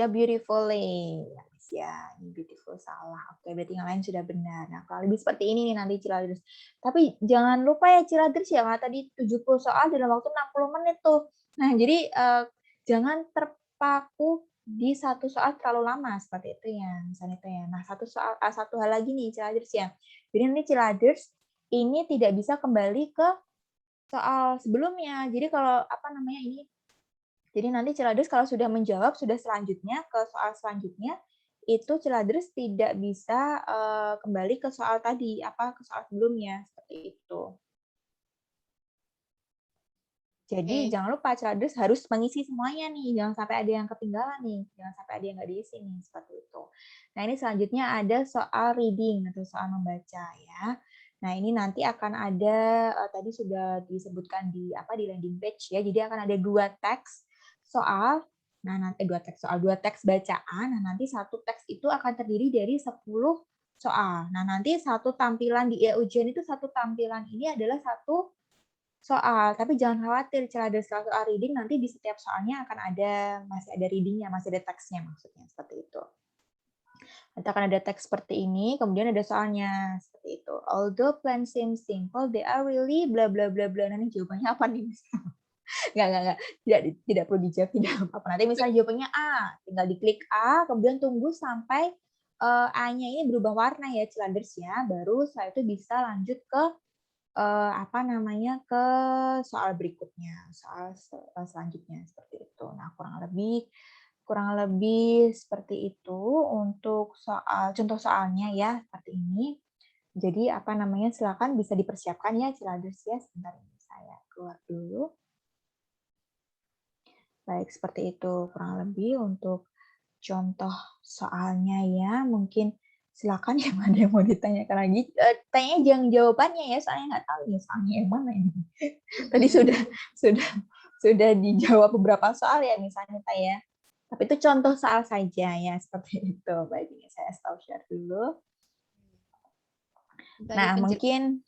beautifully. Ya, ini beautiful salah. Oke, berarti yang lain sudah benar. Nah, kalau lebih seperti ini nih nanti Ciladris. Tapi jangan lupa ya Ciladris ya, tadi 70 soal dalam waktu 60 menit tuh. Nah, jadi jangan terpaku di satu soal terlalu lama seperti itu ya, misalnya itu ya. Nah, satu hal lagi nih Ciladris ya. Jadi nanti Ciladris ini tidak bisa kembali ke soal sebelumnya. Jadi kalau jadi nanti Ciladris kalau sudah menjawab sudah selanjutnya ke soal selanjutnya itu Ciladris tidak bisa kembali ke soal tadi ke soal sebelumnya seperti itu. Jadi jangan lupa Ciladris harus mengisi semuanya nih, jangan sampai ada yang ketinggalan nih, jangan sampai ada yang nggak diisi nih seperti itu. Nah ini selanjutnya ada soal reading atau soal membaca ya. Nah ini nanti akan ada tadi sudah disebutkan di landing page ya. Jadi akan ada 2 teks soal. Nah nanti 2 teks bacaan. Nah nanti satu teks itu akan terdiri dari 10 soal. Nah nanti satu tampilan di ujian itu satu tampilan ini adalah satu soal, tapi jangan khawatir Ciladris soal reading nanti di setiap soalnya akan masih ada readingnya, masih ada teksnya maksudnya seperti itu. Nanti akan ada teks seperti ini, kemudian ada soalnya seperti itu. Although plans seem simple, they are really bla bla bla bla. Nanti jawabannya apa nih? Enggak. Tidak perlu dijawab, tidak apa-apa. Nanti misalnya jawabannya A, tinggal diklik A, kemudian tunggu sampai A-nya ini berubah warna ya Ciladers ya, baru setelah itu bisa lanjut ke ke soal berikutnya, soal selanjutnya seperti itu. Nah, kurang lebih seperti itu untuk contoh soalnya ya, seperti ini. Jadi silakan bisa dipersiapkan ya Ciladers ya. Sebentar ini saya keluar dulu. Baik, seperti itu kurang lebih untuk contoh soalnya ya. Mungkin silakan yang ada yang mau ditanyakan lagi. Tanya jangan jawabannya ya, soalnya nggak tahu nih soalnya yang mana ini. Tadi sudah dijawab beberapa soal ya misalnya saya. Tapi itu contoh soal saja ya, seperti itu. Baik, ini saya stop share dulu. Nah, mungkin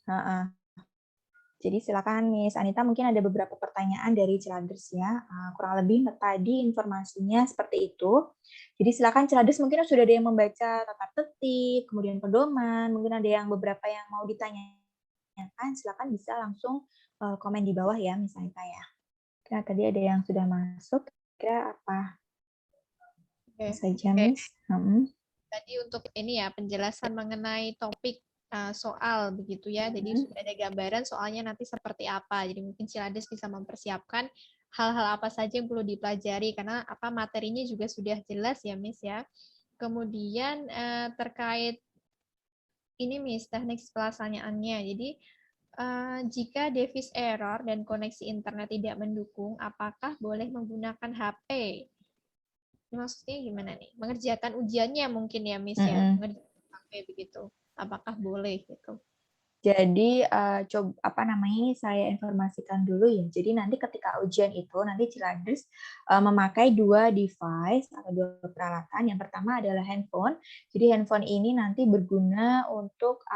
jadi silakan Miss Anita, mungkin ada beberapa pertanyaan dari Ciladers ya. Kurang lebih tadi informasinya seperti itu. Jadi silakan Ciladers, mungkin sudah ada yang membaca tata tertib, kemudian pedoman, mungkin ada yang beberapa yang mau ditanyakan, silakan bisa langsung komen di bawah ya Miss Anita ya. Nah, tadi ada yang sudah masuk, kira apa saja Miss? Tadi untuk ini ya penjelasan mengenai topik soal begitu ya. Jadi sudah ada gambaran soalnya nanti seperti apa. Jadi mungkin Ciladers bisa mempersiapkan hal-hal apa saja yang perlu dipelajari karena materinya juga sudah jelas ya Miss ya. Kemudian terkait ini Miss teknik pelaksanaannya. Jadi jika device error dan koneksi internet tidak mendukung, apakah boleh menggunakan HP? Maksudnya gimana nih? Mengerjakan ujiannya mungkin ya, Miss ya. Mengerjakan HP begitu. Apakah boleh gitu? Jadi saya informasikan dulu ya. Jadi nanti ketika ujian itu nanti Ciladers memakai 2 device atau 2 peralatan. Yang pertama adalah handphone. Jadi handphone ini nanti berguna untuk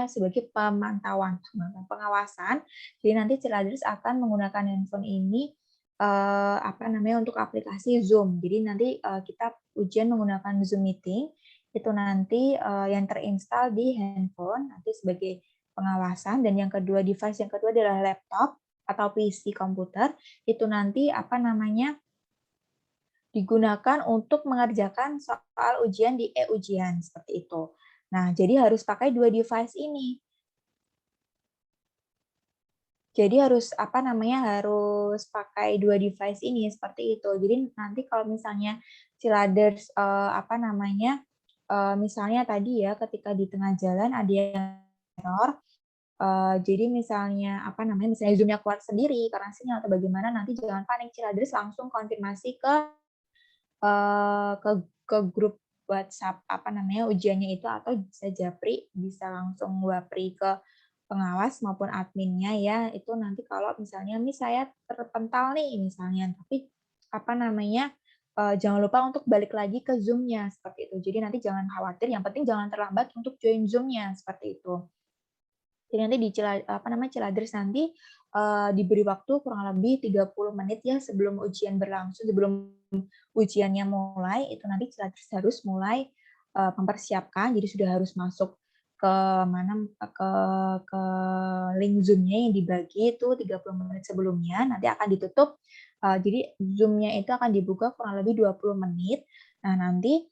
sebagai pemantauan, pengawasan. Jadi nanti Ciladers akan menggunakan handphone ini untuk aplikasi Zoom. Jadi nanti kita ujian menggunakan Zoom meeting itu nanti yang terinstall di handphone nanti sebagai pengawasan, dan yang kedua device yang kedua adalah laptop atau PC komputer itu nanti digunakan untuk mengerjakan soal ujian di e-ujian seperti itu. Nah, jadi harus pakai 2 device ini. Jadi harus harus pakai 2 device ini seperti itu. Jadi nanti kalau misalnya Ciladers misalnya tadi ya ketika di tengah jalan ada yang error, jadi misalnya misalnya Zoom-nya keluar sendiri karena sinyal atau bagaimana, nanti jangan panik, Ciladers langsung konfirmasi ke grup WhatsApp ujiannya itu, atau bisa japri, bisa langsung wapri ke pengawas maupun adminnya ya. Itu nanti kalau misalnya saya terpental nih misalnya, tapi jangan lupa untuk balik lagi ke Zoom-nya seperti itu. Jadi nanti jangan khawatir, yang penting jangan terlambat untuk join Zoom-nya seperti itu. Jadi nanti di Ciladers nanti diberi waktu kurang lebih 30 menit ya sebelum ujian berlangsung, sebelum ujiannya mulai, itu nanti Ciladers harus mulai mempersiapkan, jadi sudah harus masuk ke ke link Zoom-nya yang dibagi itu 30 menit sebelumnya, nanti akan ditutup. Jadi Zoom-nya itu akan dibuka kurang lebih 20 menit. Nah, nanti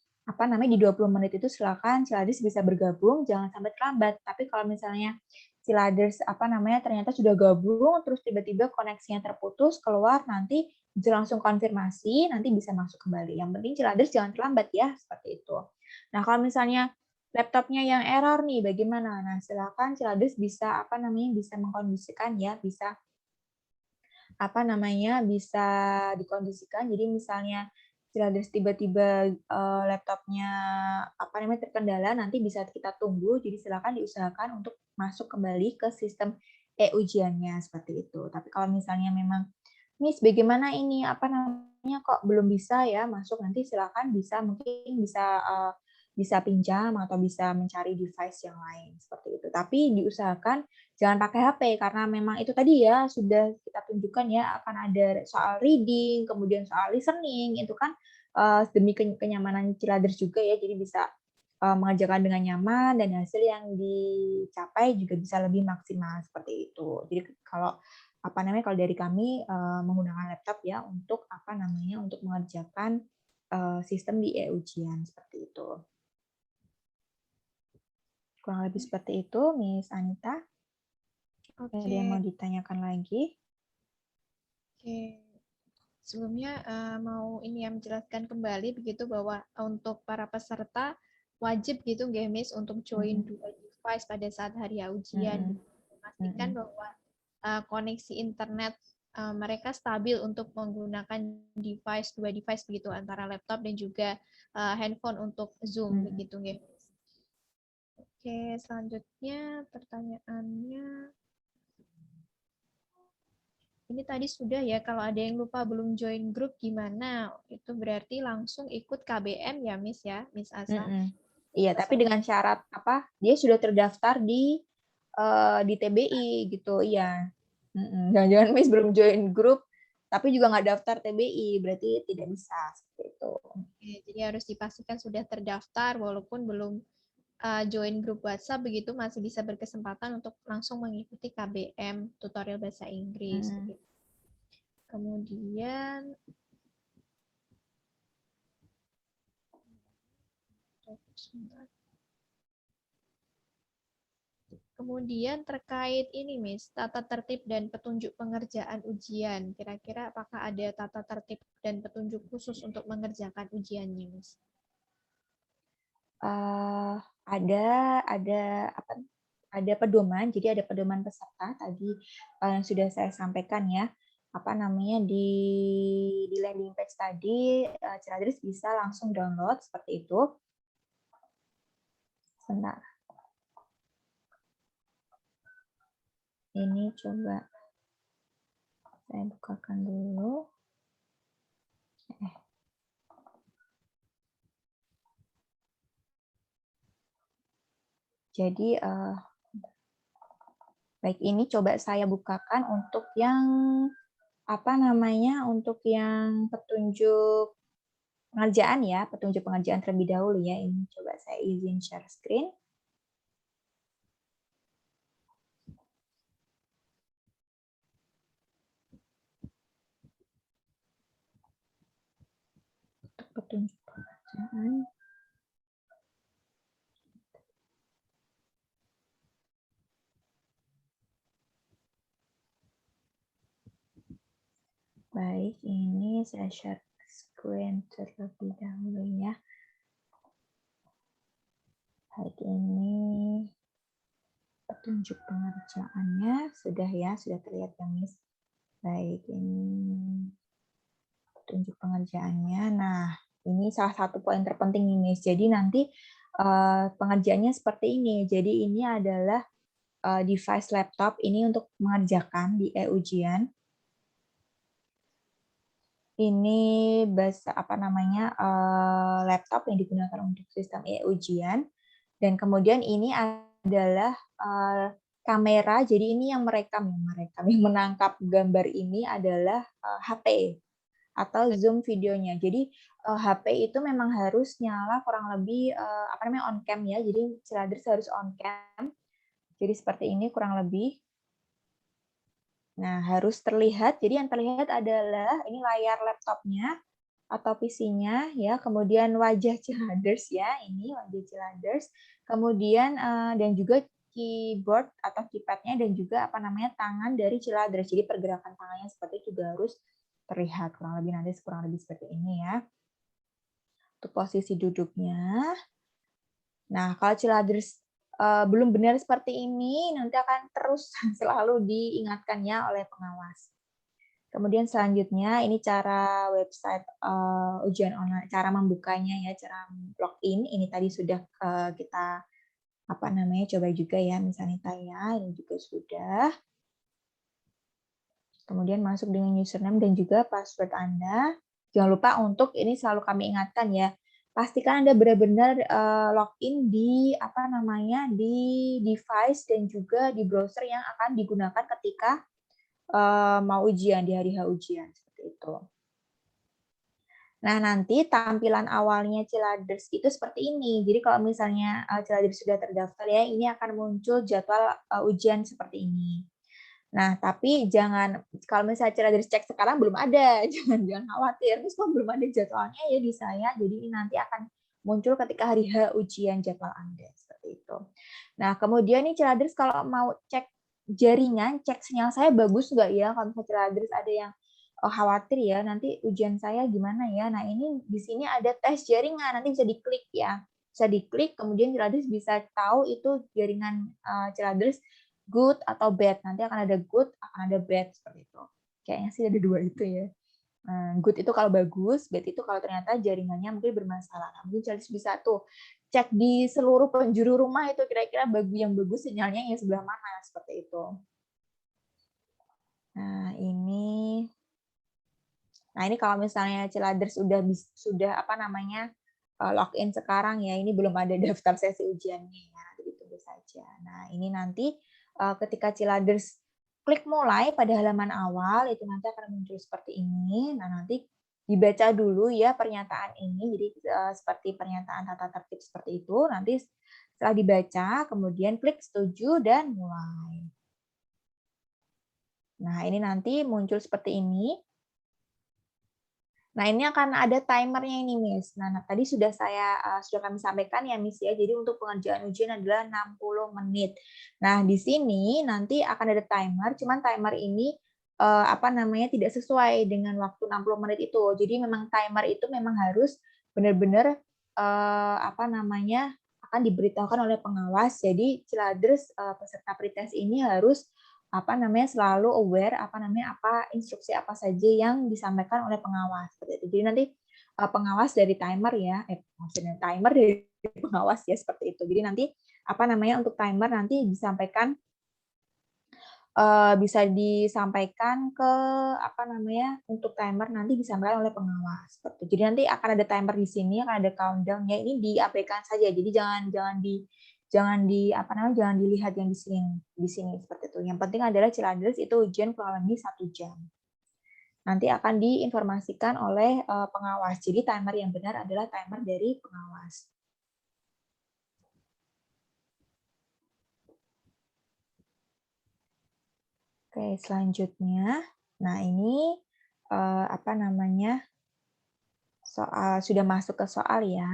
di 20 menit itu silakan Ciladers bisa bergabung, jangan sampai terlambat. Tapi kalau misalnya Ciladers ternyata sudah gabung terus tiba-tiba koneksinya terputus keluar, nanti bisa langsung konfirmasi, nanti bisa masuk kembali. Yang penting Ciladers jangan terlambat ya, seperti itu. Nah, kalau misalnya laptopnya yang error nih bagaimana? Nah, silakan Ciladers bisa bisa mengkondisikan ya, bisa bisa dikondisikan. Jadi misalnya Ciladers tiba-tiba laptopnya terkendala, nanti bisa kita tunggu. Jadi silakan diusahakan untuk masuk kembali ke sistem e-ujiannya seperti itu. Tapi kalau misalnya memang Miss bagaimana ini kok belum bisa ya masuk, nanti silakan mungkin bisa pinjam atau bisa mencari device yang lain seperti itu. Tapi diusahakan jangan pakai HP karena memang itu tadi ya sudah kita tunjukkan ya akan ada soal reading, kemudian soal listening, itu kan demi kenyamanan Ciladers juga ya, jadi bisa mengerjakan dengan nyaman dan hasil yang dicapai juga bisa lebih maksimal seperti itu. Jadi kalau kalau dari kami menggunakan laptop ya untuk untuk mengerjakan sistem di e-ujian seperti itu. Kurang lebih seperti itu, Miss Anita. Ada yang mau ditanyakan lagi? Oke. Sebelumnya mau ini ya menjelaskan kembali begitu bahwa untuk para peserta wajib gitu nggih Miss untuk join dua device pada saat hari ujian. Memastikan bahwa koneksi internet mereka stabil untuk menggunakan dua device begitu antara laptop dan juga handphone untuk Zoom begitu nggih. Oke, selanjutnya pertanyaannya ini tadi sudah ya, kalau ada yang lupa belum join grup gimana? Itu berarti langsung ikut KBM ya, Miss ya, Miss Asa? Iya, tapi dengan syarat apa? Dia sudah terdaftar di TBI gitu, iya. Jangan-jangan Miss belum join grup, tapi juga nggak daftar TBI, berarti tidak bisa seperti itu. Oke, jadi harus dipastikan sudah terdaftar, walaupun belum join grup WhatsApp, begitu masih bisa berkesempatan untuk langsung mengikuti KBM tutorial bahasa Inggris. Begitu. Kemudian Kemudian terkait ini, Miss, tata tertib dan petunjuk pengerjaan ujian. Kira-kira apakah ada tata tertib dan petunjuk khusus untuk mengerjakan ujiannya, Miss? Ada pedoman, jadi ada pedoman peserta tadi yang sudah saya sampaikan ya. Di landing page tadi, Ciladris bisa langsung download seperti itu. Sebentar. Ini coba saya bukakan dulu. Jadi, baik, ini coba saya bukakan untuk yang untuk yang petunjuk pengerjaan ya, petunjuk pengerjaan terlebih dahulu ya. Ini coba saya izin share screen. Untuk petunjuk pengerjaan. Baik, ini saya share screen terlebih dahulu ya. Baik, ini petunjuk pengerjaannya sudah ya, sudah terlihat ya, Miss. Baik, ini petunjuk pengerjaannya. Nah, ini salah satu poin terpenting nih, Miss. Jadi nanti pengerjaannya seperti ini. Jadi ini adalah device laptop ini untuk mengerjakan di e-ujian. Ini laptop yang digunakan untuk sistem e-ujian, dan kemudian ini adalah kamera. Jadi ini yang menangkap gambar ini adalah HP atau Zoom videonya. Jadi HP itu memang harus nyala kurang lebih on cam ya. Jadi Ciladris harus on cam. Jadi seperti ini kurang lebih. Nah, harus terlihat. Jadi yang terlihat adalah ini layar laptopnya atau PC-nya ya, kemudian wajah Ciladris ya, ini wajah Ciladris. Kemudian dan juga keyboard atau keypad-nya dan juga tangan dari Ciladris. Jadi pergerakan tangannya seperti itu juga harus terlihat kurang lebih seperti ini ya. Untuk posisi duduknya. Nah, kalau Ciladris belum benar seperti ini, nanti akan terus selalu diingatkannya oleh pengawas. Kemudian selanjutnya ini cara website ujian online, cara membukanya ya, cara login. Ini tadi sudah kita coba juga ya, misalnya ini juga sudah. Kemudian masuk dengan username dan juga password Anda. Jangan lupa untuk ini selalu kami ingatkan ya. Pastikan Anda benar-benar login di di device dan juga di browser yang akan digunakan ketika mau ujian di hari H ujian seperti itu. Nah, nanti tampilan awalnya Ciladris itu seperti ini. Jadi kalau misalnya Ciladris sudah terdaftar ya, ini akan muncul jadwal ujian seperti ini. Nah, tapi jangan, kalau misalnya Ciladris cek sekarang belum ada, jangan khawatir. Terus kok belum ada jadwalnya ya di saya, jadi ini nanti akan muncul ketika hari H ujian jadwal Anda, seperti itu. itu. Nah, kemudian nih Ciladers kalau mau cek jaringan, cek sinyal saya bagus nggak ya? Kalau misalnya Ciladers ada yang khawatir ya, nanti ujian saya gimana ya? Nah, ini di sini ada tes jaringan, nanti bisa diklik ya. Bisa diklik, kemudian Ciladers bisa tahu itu jaringan Ciladers good atau bad. Nanti akan ada good, akan ada bad seperti itu. Kayaknya sih ada dua itu ya. Good itu kalau bagus, bad itu kalau ternyata jaringannya mungkin bermasalah. Nah, mungkin Ciladers bisa tuh cek di seluruh penjuru rumah itu kira-kira yang bagus sinyalnya yang sebelah mana seperti itu. Nah, ini kalau misalnya Ciladers sudah apa namanya login sekarang ya, ini belum ada daftar sesi ujiannya ya, nanti ditunggu saja. Nah, ini nanti ketika Ciladers klik mulai pada halaman awal itu nanti akan muncul seperti ini. Nah, nanti dibaca dulu ya pernyataan ini. Jadi seperti pernyataan tata tertib seperti itu. Nanti setelah dibaca, kemudian klik setuju dan mulai. Nah, ini nanti muncul seperti ini. Nah, ini akan ada timernya ini, Miss. Nah, tadi sudah kami sampaikan ya, Miss ya. Jadi untuk pengerjaan ujian adalah 60 menit. Nah, di sini nanti akan ada timer, cuman timer ini tidak sesuai dengan waktu 60 menit itu. Jadi memang timer itu memang harus benar-benar akan diberitahukan oleh pengawas. Jadi Ciladers peserta pretest ini harus selalu aware apa instruksi apa saja yang disampaikan oleh pengawas seperti itu. Jadi nanti pengawas dari timer ya, maksudnya timer dari pengawas ya seperti itu. Jadi nanti untuk timer nanti bisa disampaikan ke untuk timer nanti disampaikan oleh pengawas seperti itu. Jadi nanti akan ada timer di sini, akan ada countdown ya, ini diabaikan saja. Jadi jangan dilihat yang di sini seperti itu. Yang penting adalah Ciladers itu ujian kurang lebih 1 jam. Nanti akan diinformasikan oleh pengawas. Jadi timer yang benar adalah timer dari pengawas. Oke, selanjutnya, nah ini soal sudah masuk ke soal ya.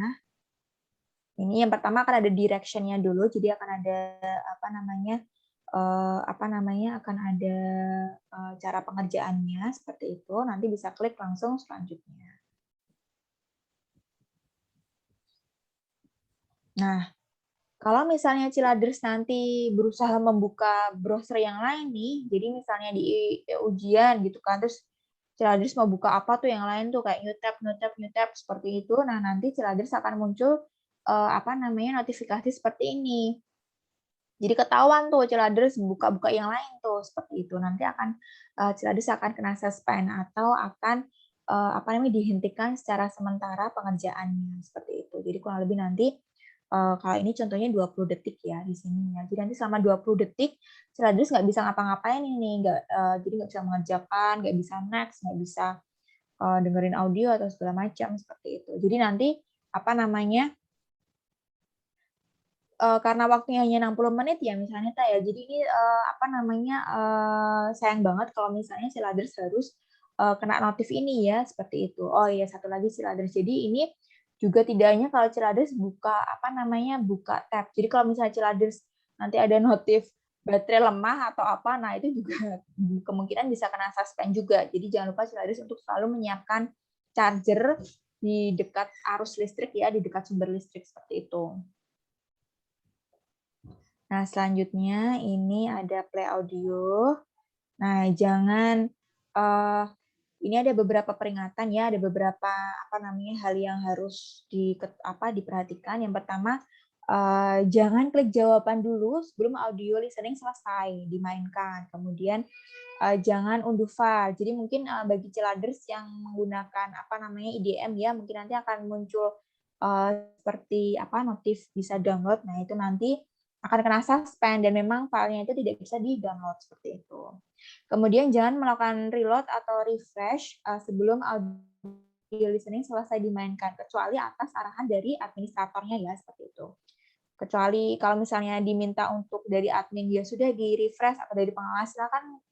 Ini yang pertama akan ada direction-nya dulu, jadi akan ada akan ada cara pengerjaannya seperti itu. Nanti bisa klik langsung selanjutnya. Nah, kalau misalnya Ciladers nanti berusaha membuka browser yang lain nih, jadi misalnya di ujian gitu kan, terus Ciladers mau buka apa tuh yang lain tuh kayak new tab seperti itu. Nah, nanti Ciladers akan muncul notifikasi seperti ini. Jadi ketahuan tuh Ciladers buka-buka yang lain tuh seperti itu. Nanti Ciladers akan kena suspend atau akan dihentikan secara sementara pengerjaannya seperti itu. Jadi kurang lebih nanti kalau ini contohnya 20 detik ya di sini ya. Jadi nanti selama 20 detik Ciladers nggak bisa ngapa-ngapain ini, jadi nggak bisa mengerjakan, nggak bisa next, nggak bisa dengerin audio atau segala macam seperti itu. Jadi nanti karena waktunya hanya 60 menit ya misalnya ya. Jadi ini sayang banget kalau misalnya Ciladers harus kena notif ini ya seperti itu. Oh iya, satu lagi Ciladers. Jadi ini juga tidak hanya kalau Ciladers buka buka tab. Jadi kalau misalnya Ciladers nanti ada notif baterai lemah atau apa, nah itu juga kemungkinan bisa kena suspend juga. Jadi jangan lupa Ciladers untuk selalu menyiapkan charger di dekat arus listrik ya, di dekat sumber listrik seperti itu. Nah, selanjutnya ini ada play audio. Nah, ini ada beberapa peringatan ya, ada beberapa hal yang harus diperhatikan. Yang pertama, jangan klik jawaban dulu sebelum audio listening selesai dimainkan. Kemudian jangan unduh file. Jadi mungkin bagi Ciladers yang menggunakan IDM ya, mungkin nanti akan muncul seperti notif bisa download. Nah, itu nanti akan kena suspend dan memang filenya itu tidak bisa di-download seperti itu. Kemudian jangan melakukan reload atau refresh sebelum audio listening selesai dimainkan, kecuali atas arahan dari administratornya ya, seperti itu. Kecuali kalau misalnya diminta untuk dari admin ya sudah di-refresh atau dari pengawas, silakan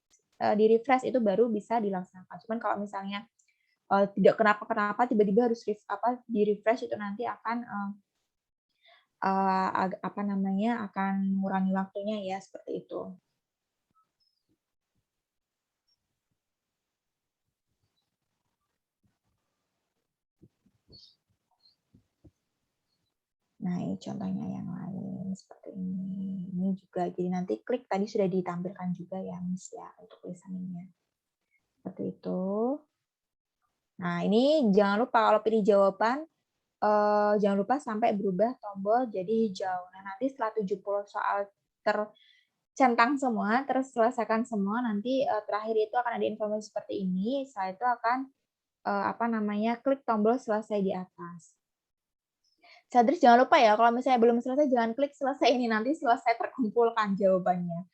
di-refresh itu baru bisa dilaksanakan. Cuman kalau misalnya tidak kenapa-kenapa tiba-tiba harus di-refresh itu nanti akan akan mengurangi waktunya ya, seperti itu. Nah, ini contohnya yang lain seperti ini. Ini juga, jadi nanti klik tadi sudah ditampilkan juga ya, Miss ya, untuk listeningnya. Seperti itu. Nah, ini jangan lupa kalau pilih jawaban, jangan lupa sampai berubah tombol jadi hijau. Nah, nanti setelah 70 soal tercentang semua, terselesaikan semua, nanti terakhir itu akan ada informasi seperti ini. Setelah itu akan klik tombol selesai di atas. Sadris jangan lupa ya, kalau misalnya belum selesai jangan klik selesai ini, nanti selesai terkumpulkan jawabannya.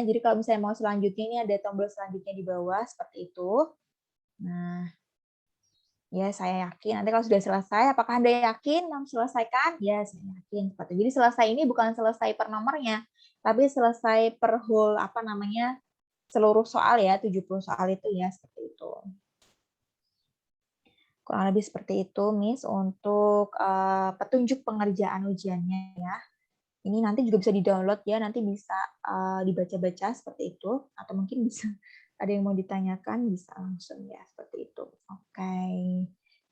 Jadi kalau misalnya mau selanjutnya ini ada tombol selanjutnya di bawah seperti itu. Nah, ya saya yakin. Nanti kalau sudah selesai, apakah Anda yakin selesaikan? Ya, saya yakin. Seperti itu. Jadi selesai ini bukan selesai per nomornya, tapi selesai per whole seluruh soal ya, 70 soal itu ya, seperti itu. Kurang lebih seperti itu, Miss, untuk petunjuk pengerjaan ujiannya ya. Ini nanti juga bisa di-download ya, nanti bisa dibaca-baca seperti itu, atau mungkin bisa ada yang mau ditanyakan, bisa langsung ya, seperti itu. Oke,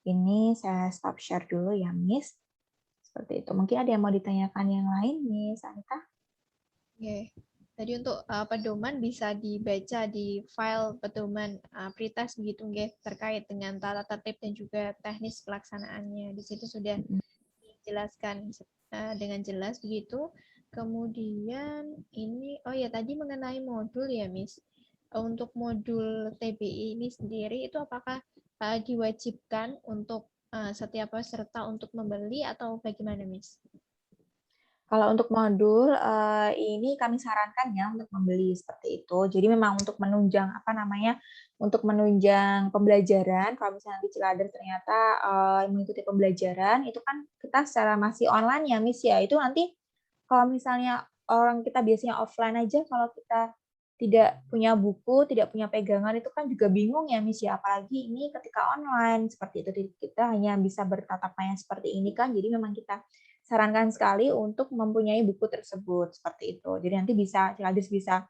ini saya stop share dulu ya, Miss. Seperti itu. Mungkin ada yang mau ditanyakan yang lain, Miss Anita? Oke. Tadi untuk pedoman bisa dibaca di file pedoman pretest begitu nggih, terkait dengan tata tertib dan juga teknis pelaksanaannya. Di situ sudah dijelaskan dengan jelas begitu. Kemudian ini tadi mengenai modul ya, Miss. Untuk modul TBI ini sendiri itu apakah diwajibkan untuk setiap peserta untuk membeli atau bagaimana, Miss? Kalau untuk modul ini kami sarankan ya untuk membeli seperti itu. Jadi memang untuk menunjang untuk menunjang pembelajaran. Kalau misalnya nanti Cilader ternyata mengikuti pembelajaran, itu kan kita secara masih online ya, Miss ya. Itu nanti kalau misalnya orang kita biasanya offline aja, kalau kita tidak punya buku, tidak punya pegangan, itu kan juga bingung ya, Miss ya. Apalagi ini ketika online seperti itu, kita hanya bisa bertatap muka seperti ini kan. Jadi memang kita sarankan sekali untuk mempunyai buku tersebut seperti itu. Jadi nanti Ciladis bisa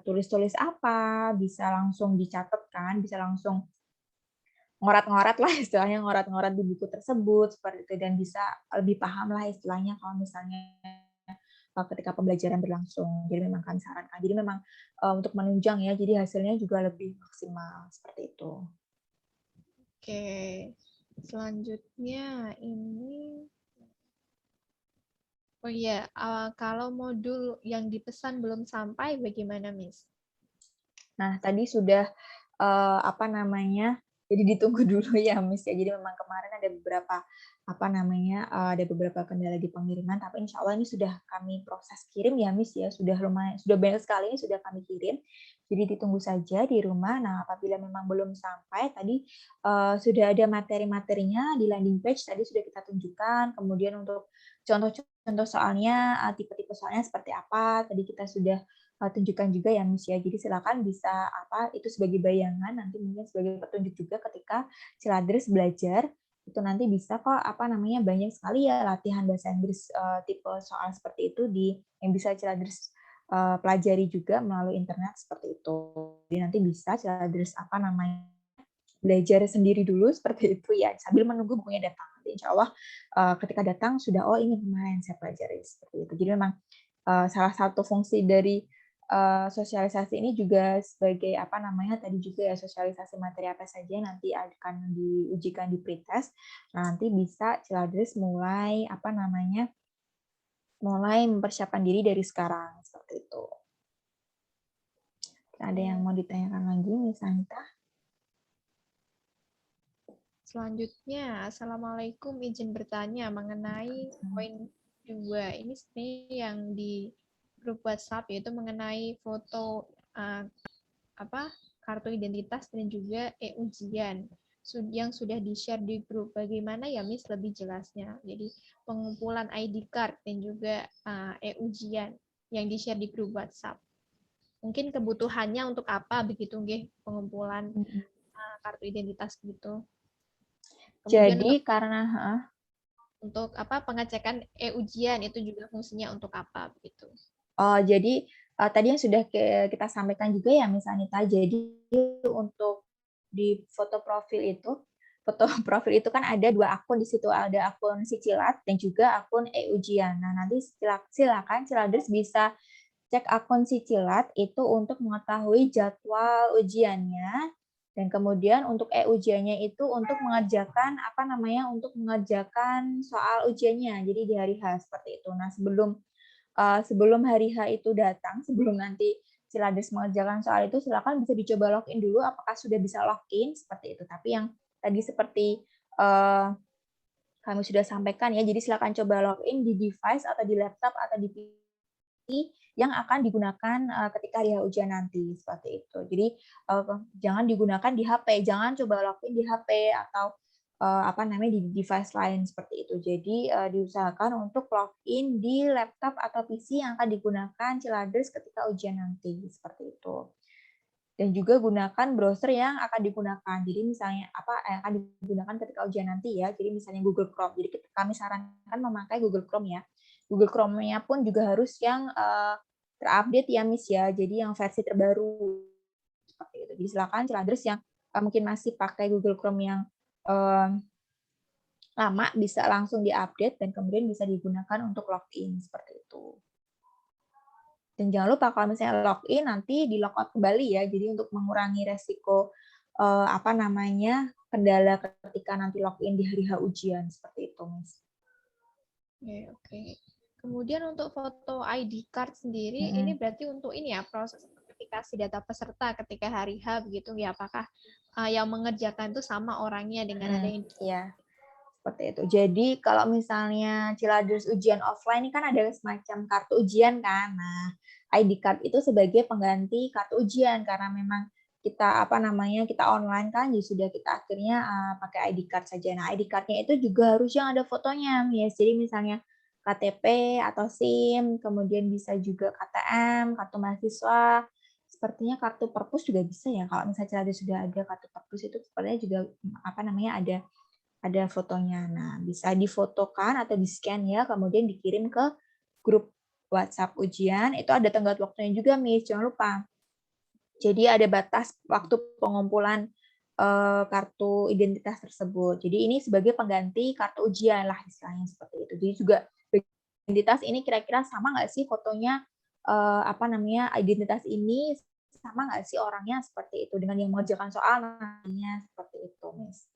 tulis-tulis apa, bisa langsung dicatatkan, bisa langsung ngorat-ngorat lah istilahnya, ngorat-ngorat di buku tersebut seperti itu, dan bisa lebih paham lah istilahnya kalau misalnya ketika pembelajaran berlangsung. Jadi memang kami sarankan. Jadi memang untuk menunjang ya, jadi hasilnya juga lebih maksimal seperti itu. Oke, selanjutnya ini kalau modul yang dipesan belum sampai bagaimana, Miss? Nah, tadi sudah jadi ditunggu dulu ya, Miss ya. Jadi memang kemarin ada beberapa kendala di pengiriman, tapi insya Allah ini sudah kami proses kirim ya, Miss ya. Sudah banyak sekali ini sudah kami kirim. Jadi ditunggu saja di rumah. Nah, apabila memang belum sampai, tadi sudah ada materi-materinya di landing page, tadi sudah kita tunjukkan. Kemudian untuk contoh soalnya, tipe-tipe soalnya seperti apa, tadi kita sudah tunjukkan juga ya, Miss ya. Jadi silakan bisa itu sebagai bayangan, nanti mungkin sebagai petunjuk juga ketika Ciladres belajar, itu nanti bisa kok banyak sekali ya latihan bahasa Inggris tipe soal seperti itu yang bisa Ciladres pelajari juga melalui internet seperti itu. Jadi nanti bisa Ciladres belajar sendiri dulu seperti itu ya, sambil menunggu bukunya datang. Nanti insya Allah ketika datang sudah ini kemarin saya pelajari seperti itu. Jadi memang salah satu fungsi dari sosialisasi ini juga sebagai tadi juga ya, sosialisasi materi apa saja yang nanti akan diujikan di pretest. Nah, nanti bisa Ciladres mulai mempersiapkan diri dari sekarang seperti itu. Ada yang mau ditanyakan lagi, Miss Anita? Selanjutnya, Assalamualaikum, izin bertanya mengenai poin 2. Ini sebenarnya yang di grup WhatsApp, yaitu mengenai foto kartu identitas dan juga e-ujian yang sudah di-share di grup. Bagaimana ya, Miss, lebih jelasnya? Jadi pengumpulan ID card dan juga e-ujian yang di-share di grup WhatsApp. Mungkin kebutuhannya untuk apa begitu nggih pengumpulan kartu identitas gitu. Kemudian jadi untuk apa pengecekan ujian itu juga fungsinya untuk apa begitu? Oh, jadi tadi yang sudah kita sampaikan juga ya Miss Anita, jadi untuk di foto profil itu kan ada 2 akun di situ, ada akun Sicilat dan juga akun e-ujian. Nah, nanti silakan Ciladers bisa cek akun Sicilat itu untuk mengetahui jadwal ujiannya, dan kemudian untuk e-ujiannya itu untuk mengerjakan untuk mengerjakan soal ujiannya, jadi di hari H seperti itu. Nah, sebelum hari H itu datang, sebelum nanti Ciladers mengerjakan soal itu, silakan bisa dicoba login dulu apakah sudah bisa login seperti itu. Tapi yang tadi seperti kami sudah sampaikan ya, jadi silakan coba login di device atau di laptop atau di PC yang akan digunakan ketika hari H ujian nanti seperti itu. Jadi jangan digunakan di HP, jangan coba login di HP atau di device lain seperti itu. Jadi diusahakan untuk login di laptop atau PC yang akan digunakan Ciladers ketika ujian nanti seperti itu. Dan juga gunakan browser yang akan digunakan. Jadi misalnya yang akan digunakan ketika ujian nanti ya. Jadi misalnya Google Chrome. Jadi kami sarankan memakai Google Chrome ya. Google Chrome-nya pun juga harus yang terupdate ya Miss ya. Jadi yang versi terbaru seperti itu. Jadi silakan Ciladers yang mungkin masih pakai Google Chrome yang lama bisa langsung diupdate dan kemudian bisa digunakan untuk login seperti itu. Dan jangan lupa kalau misalnya login nanti di logout kembali ya. Jadi untuk mengurangi resiko kendala ketika nanti login di hari H ujian seperti itu, Miss. Oke. Kemudian untuk foto ID card sendiri ini berarti untuk ini ya proses verifikasi data peserta ketika hari H begitu ya, apakah yang mengerjakan itu sama orangnya dengan ada yang iya. Seperti itu. Jadi kalau misalnya Ciladers ujian offline ini kan ada semacam kartu ujian kan. Nah, ID card itu sebagai pengganti kartu ujian karena memang kita kita online kan, jadi sudah kita akhirnya pakai ID card saja. Nah, ID card-nya itu juga harus yang ada fotonya, ya. Jadi misalnya KTP atau SIM, kemudian bisa juga KTM, kartu mahasiswa, sepertinya kartu perpus juga bisa ya. Kalau misalnya Ciladers sudah ada kartu perpus itu sepertinya juga ada fotonya. Nah, bisa difotokan atau di-scan ya, kemudian dikirim ke grup WhatsApp ujian. Itu ada tenggat waktunya juga, Miss. Jangan lupa. Jadi ada batas waktu pengumpulan kartu identitas tersebut. Jadi ini sebagai pengganti kartu ujian lah istilahnya seperti itu. Jadi juga identitas ini kira-kira sama nggak sih fotonya identitas ini sama nggak sih orangnya seperti itu dengan yang mengerjakan soal namanya seperti itu, Miss.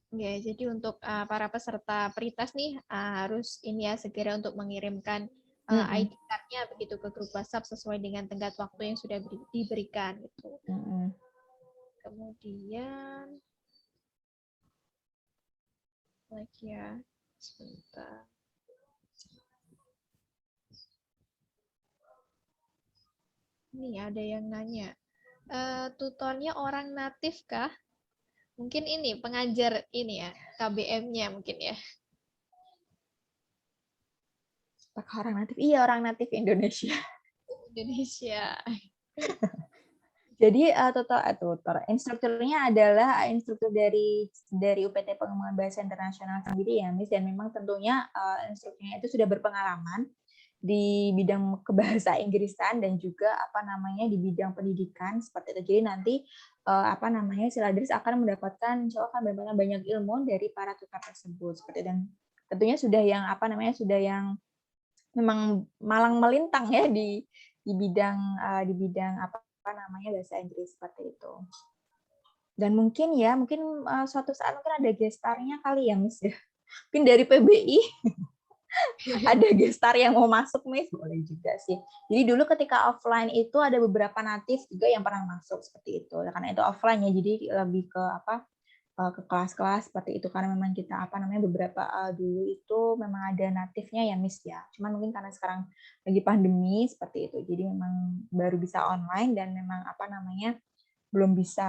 Ya, jadi untuk para peserta peritas nih harus ini ya segera untuk mengirimkan ID card-nya begitu ke grup WhatsApp sesuai dengan tenggat waktu yang sudah diberikan gitu. Kemudian lagi ya, sebentar. Nih ada yang nanya, tutornya orang natif kah? Mungkin ini pengajar ini ya, KBM-nya mungkin ya. Orang natif, iya orang natif Indonesia. Indonesia. Jadi tutor instrukturnya adalah instruktur dari UPT Pengembangan Bahasa Internasional sendiri ya, Miss, dan memang tentunya instrukturnya itu sudah berpengalaman di bidang kebahasa Inggrisan dan juga di bidang pendidikan seperti itu. Jadi nanti Ciladers akan mendapatkan akan mendapatkan banyak ilmu dari para tutor tersebut seperti itu. Dan tentunya sudah yang memang malang melintang ya di bidang bahasa Inggris seperti itu. Dan mungkin suatu saat mungkin ada gestarnya kali ya, Miss ya. Mungkin dari PBI ada gestar yang mau masuk, Miss, boleh juga sih. Jadi dulu ketika offline itu ada beberapa natif juga yang pernah masuk seperti itu. Karena itu offline ya, jadi lebih ke ke kelas-kelas seperti itu karena memang kita beberapa dulu itu memang ada natifnya ya, Miss ya. Cuman mungkin karena sekarang lagi pandemi seperti itu. Jadi memang baru bisa online dan memang belum bisa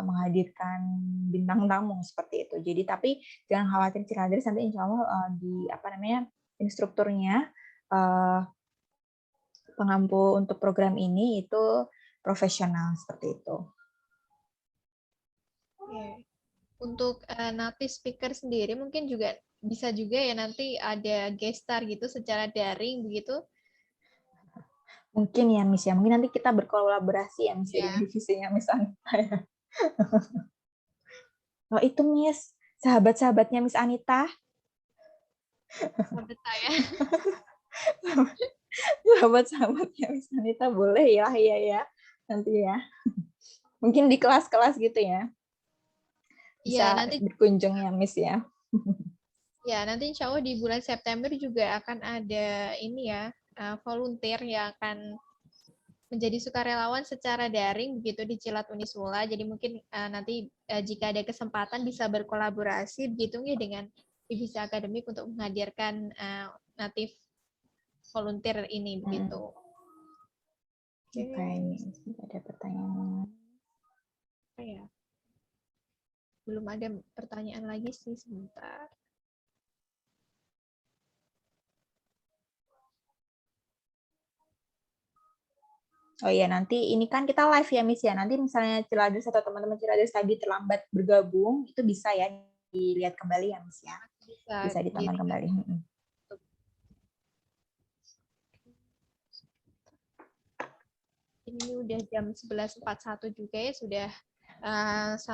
menghadirkan bintang tamu seperti itu. Jadi tapi jangan khawatir Ciladers, nanti insya Allah di instrukturnya pengampu untuk program ini itu profesional seperti itu. Oke. Untuk native speaker sendiri mungkin juga bisa juga ya nanti ada guest star gitu secara daring begitu. Mungkin ya Miss ya, mungkin nanti kita berkolaborasi ya Miss ya, Ya. dengan divisinya Miss Anita ya. Oh itu Miss, sahabat-sahabatnya Miss Anita. Sahabat saya. Sahabat-sahabatnya Miss Anita boleh ya, ya nanti ya. Mungkin di kelas-kelas gitu ya. Iya, Bisa nanti berkunjung ya Miss ya. ya nanti insya Allah di bulan September juga akan ada ini ya volunteer yang akan menjadi sukarelawan secara daring begitu di Cilat Unisula. Jadi mungkin nanti jika ada kesempatan bisa berkolaborasi begitu ya dengan divisi akademik untuk menghadirkan native volunteer ini begitu. Oke, ada pertanyaan. Ya. Belum ada pertanyaan lagi sih, sebentar. Oh iya, nanti ini kan kita live ya, Miss ya. Nanti misalnya Ciladers atau teman-teman Ciladers tadi terlambat bergabung, itu bisa ya dilihat kembali ya, Miss ya. Bisa ditonton kembali. Ini udah jam 11.41 juga ya, sudah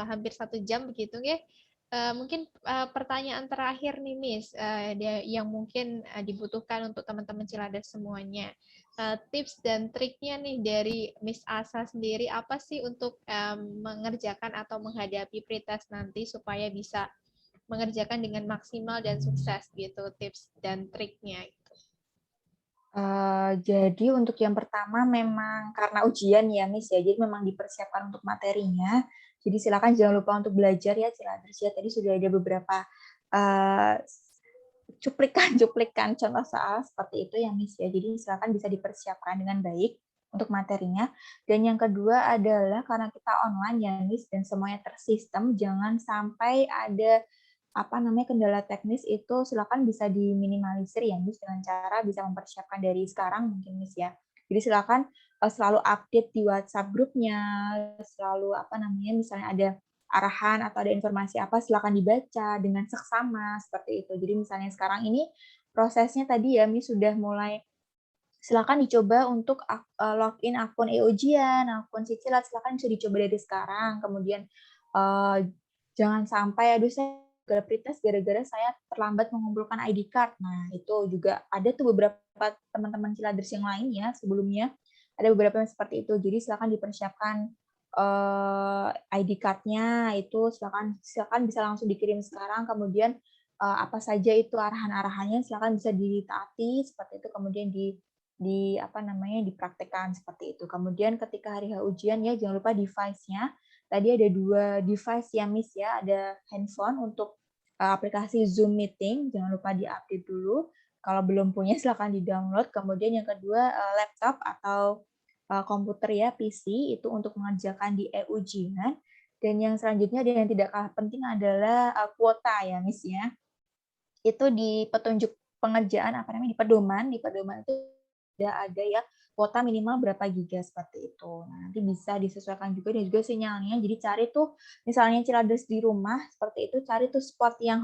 hampir 1 jam begitu ya. Mungkin pertanyaan terakhir nih Miss, yang mungkin dibutuhkan untuk teman-teman Ciladers semuanya. Tips dan triknya nih dari Miss Asa sendiri apa sih untuk mengerjakan atau menghadapi pretest nanti supaya bisa mengerjakan dengan maksimal dan sukses gitu, tips dan triknya. Jadi untuk yang pertama memang karena ujian ya Miss ya, jadi memang dipersiapkan untuk materinya. Jadi silakan jangan lupa untuk belajar ya Ciladers ya. Tadi sudah ada beberapa cuplikan contoh soal seperti itu ya Miss ya. Jadi silakan bisa dipersiapkan dengan baik untuk materinya. Dan yang kedua adalah karena kita online ya Miss dan semuanya tersistem, jangan sampai ada kendala teknis itu silakan bisa diminimalisir ya Miss dengan cara bisa mempersiapkan dari sekarang mungkin Miss ya. Jadi silakan selalu update di WhatsApp grupnya, selalu misalnya ada arahan atau ada informasi apa silakan dibaca dengan seksama seperti itu. Jadi misalnya sekarang ini prosesnya tadi ya Miss sudah mulai silakan dicoba untuk login akun e-ujian, akun Sicilat silakan bisa dicoba dari sekarang. Kemudian jangan sampai aduh saya pretest gara-gara saya terlambat mengumpulkan ID card. Nah, itu juga ada tuh beberapa teman-teman Ciladers yang lain ya sebelumnya. Ada beberapa yang seperti itu. Jadi silakan dipersiapkan ID card-nya itu silakan bisa langsung dikirim sekarang. Kemudian apa saja itu arahan-arahannya silakan bisa ditaati seperti itu. Kemudian dipraktekkan seperti itu. Kemudian ketika hari H ujian ya jangan lupa device-nya. Tadi ada 2 device ya Miss ya, ada handphone untuk aplikasi Zoom meeting, jangan lupa diupdate dulu. Kalau belum punya silahkan di-download. Kemudian yang kedua laptop atau komputer ya PC itu untuk mengerjakan di e-ujian. Dan yang selanjutnya yang tidak kalah penting adalah kuota ya Miss ya. Itu di petunjuk pengerjaan di pedoman itu ada ya kuota minimal berapa giga seperti itu. Nah, nanti bisa disesuaikan juga dan juga sinyalnya. Jadi cari tuh misalnya Ciladers di rumah seperti itu, cari tuh spot yang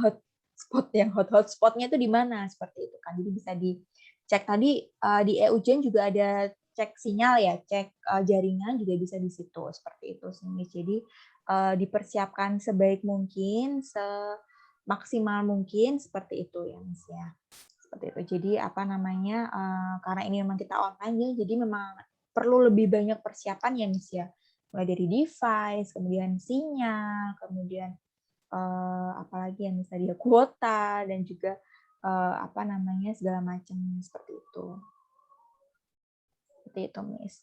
hotspotnya itu di mana seperti itu kan. Jadi bisa dicek tadi di e-ujian juga ada cek sinyal ya, cek jaringan juga bisa di situ seperti itu sih. Jadi dipersiapkan sebaik mungkin, maksimal mungkin seperti itu ya Miss ya. Seperti itu. Jadi karena ini memang kita online ya, jadi memang perlu lebih banyak persiapan ya Miss ya. Mulai dari device, kemudian sinyal, kemudian apalagi ya misalnya kuota dan juga segala macamnya seperti itu. Seperti itu Miss.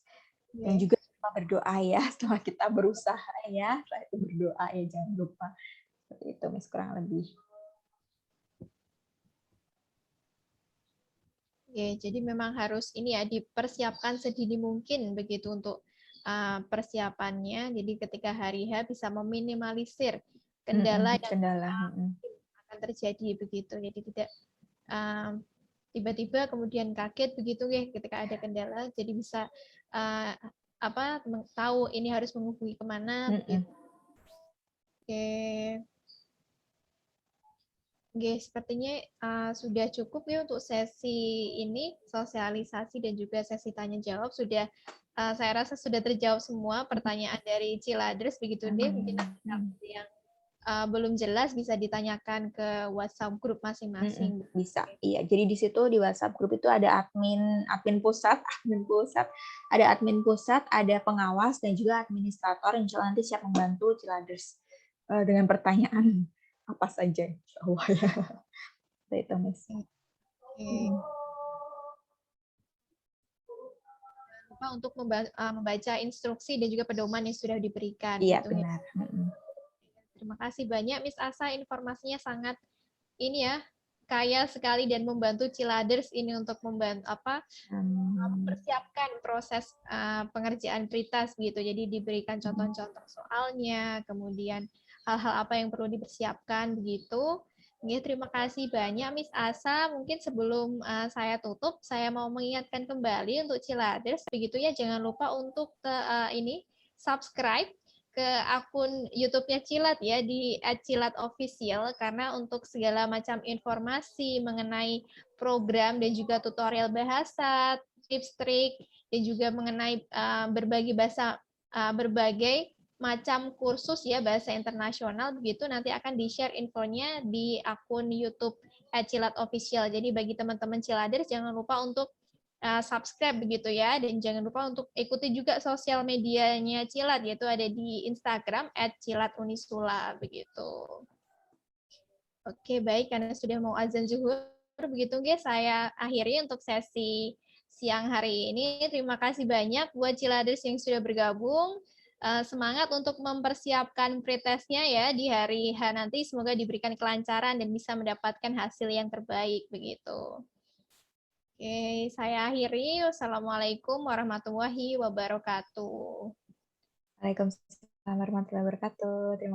Dan juga kita berdoa ya setelah kita berusaha ya, setelah itu berdoa ya jangan lupa. Seperti itu Miss kurang lebih. Oke, jadi memang harus ini ya dipersiapkan sedini mungkin begitu untuk persiapannya. Jadi ketika hari H bisa meminimalisir kendala yang akan terjadi begitu. Jadi tidak tiba-tiba kemudian kaget begitu ya ketika ada kendala. Jadi bisa tahu ini harus menghubungi kemana begitu. Oke. Oke, sepertinya sudah cukup ya untuk sesi ini, sosialisasi dan juga sesi tanya jawab. Saya rasa sudah terjawab semua pertanyaan dari Ciladres, begitu deh. Mungkin nanti kalau yang belum jelas bisa ditanyakan ke WhatsApp grup masing-masing. Bisa, iya. Jadi di situ di WhatsApp grup itu ada admin pusat, ada admin pusat, ada pengawas dan juga administrator yang insya Allah nanti siap membantu Ciladers dengan pertanyaan apa saja, insya Allah ya. Itu, Miss. Oke. Jangan lupa untuk membaca instruksi dan juga pedoman yang sudah diberikan. Iya, Gitu, benar. Terima kasih banyak, Miss Asa. Informasinya sangat ini ya, kaya sekali dan membantu Ciladers ini untuk mempersiapkan proses pengerjaan pretest gitu. Jadi diberikan contoh-contoh soalnya, kemudian hal-hal apa yang perlu dipersiapkan begitu. Ya, terima kasih banyak Miss Asa. Mungkin sebelum saya tutup, saya mau mengingatkan kembali untuk Ciladers begitu ya. Jangan lupa untuk ini subscribe ke akun YouTube-nya Cilat ya di @cilatofficial karena untuk segala macam informasi mengenai program dan juga tutorial bahasa, tips trik dan juga mengenai berbagai macam kursus ya bahasa internasional begitu nanti akan di-share infonya di akun YouTube @cilatofficial. Jadi bagi teman-teman Ciladers jangan lupa untuk subscribe begitu ya dan jangan lupa untuk ikuti juga sosial medianya Cilat yaitu ada di Instagram @cilatunisula begitu. Oke, baik karena sudah mau azan zuhur begitu guys, saya akhiri untuk sesi siang hari ini. Terima kasih banyak buat Ciladers yang sudah bergabung. Semangat untuk mempersiapkan pretestnya ya di hari H nanti. Semoga diberikan kelancaran dan bisa mendapatkan hasil yang terbaik begitu. Oke, saya akhiri. Wassalamualaikum warahmatullahi wabarakatuh. Waalaikumsalam warahmatullahi wabarakatuh. Terima kasih.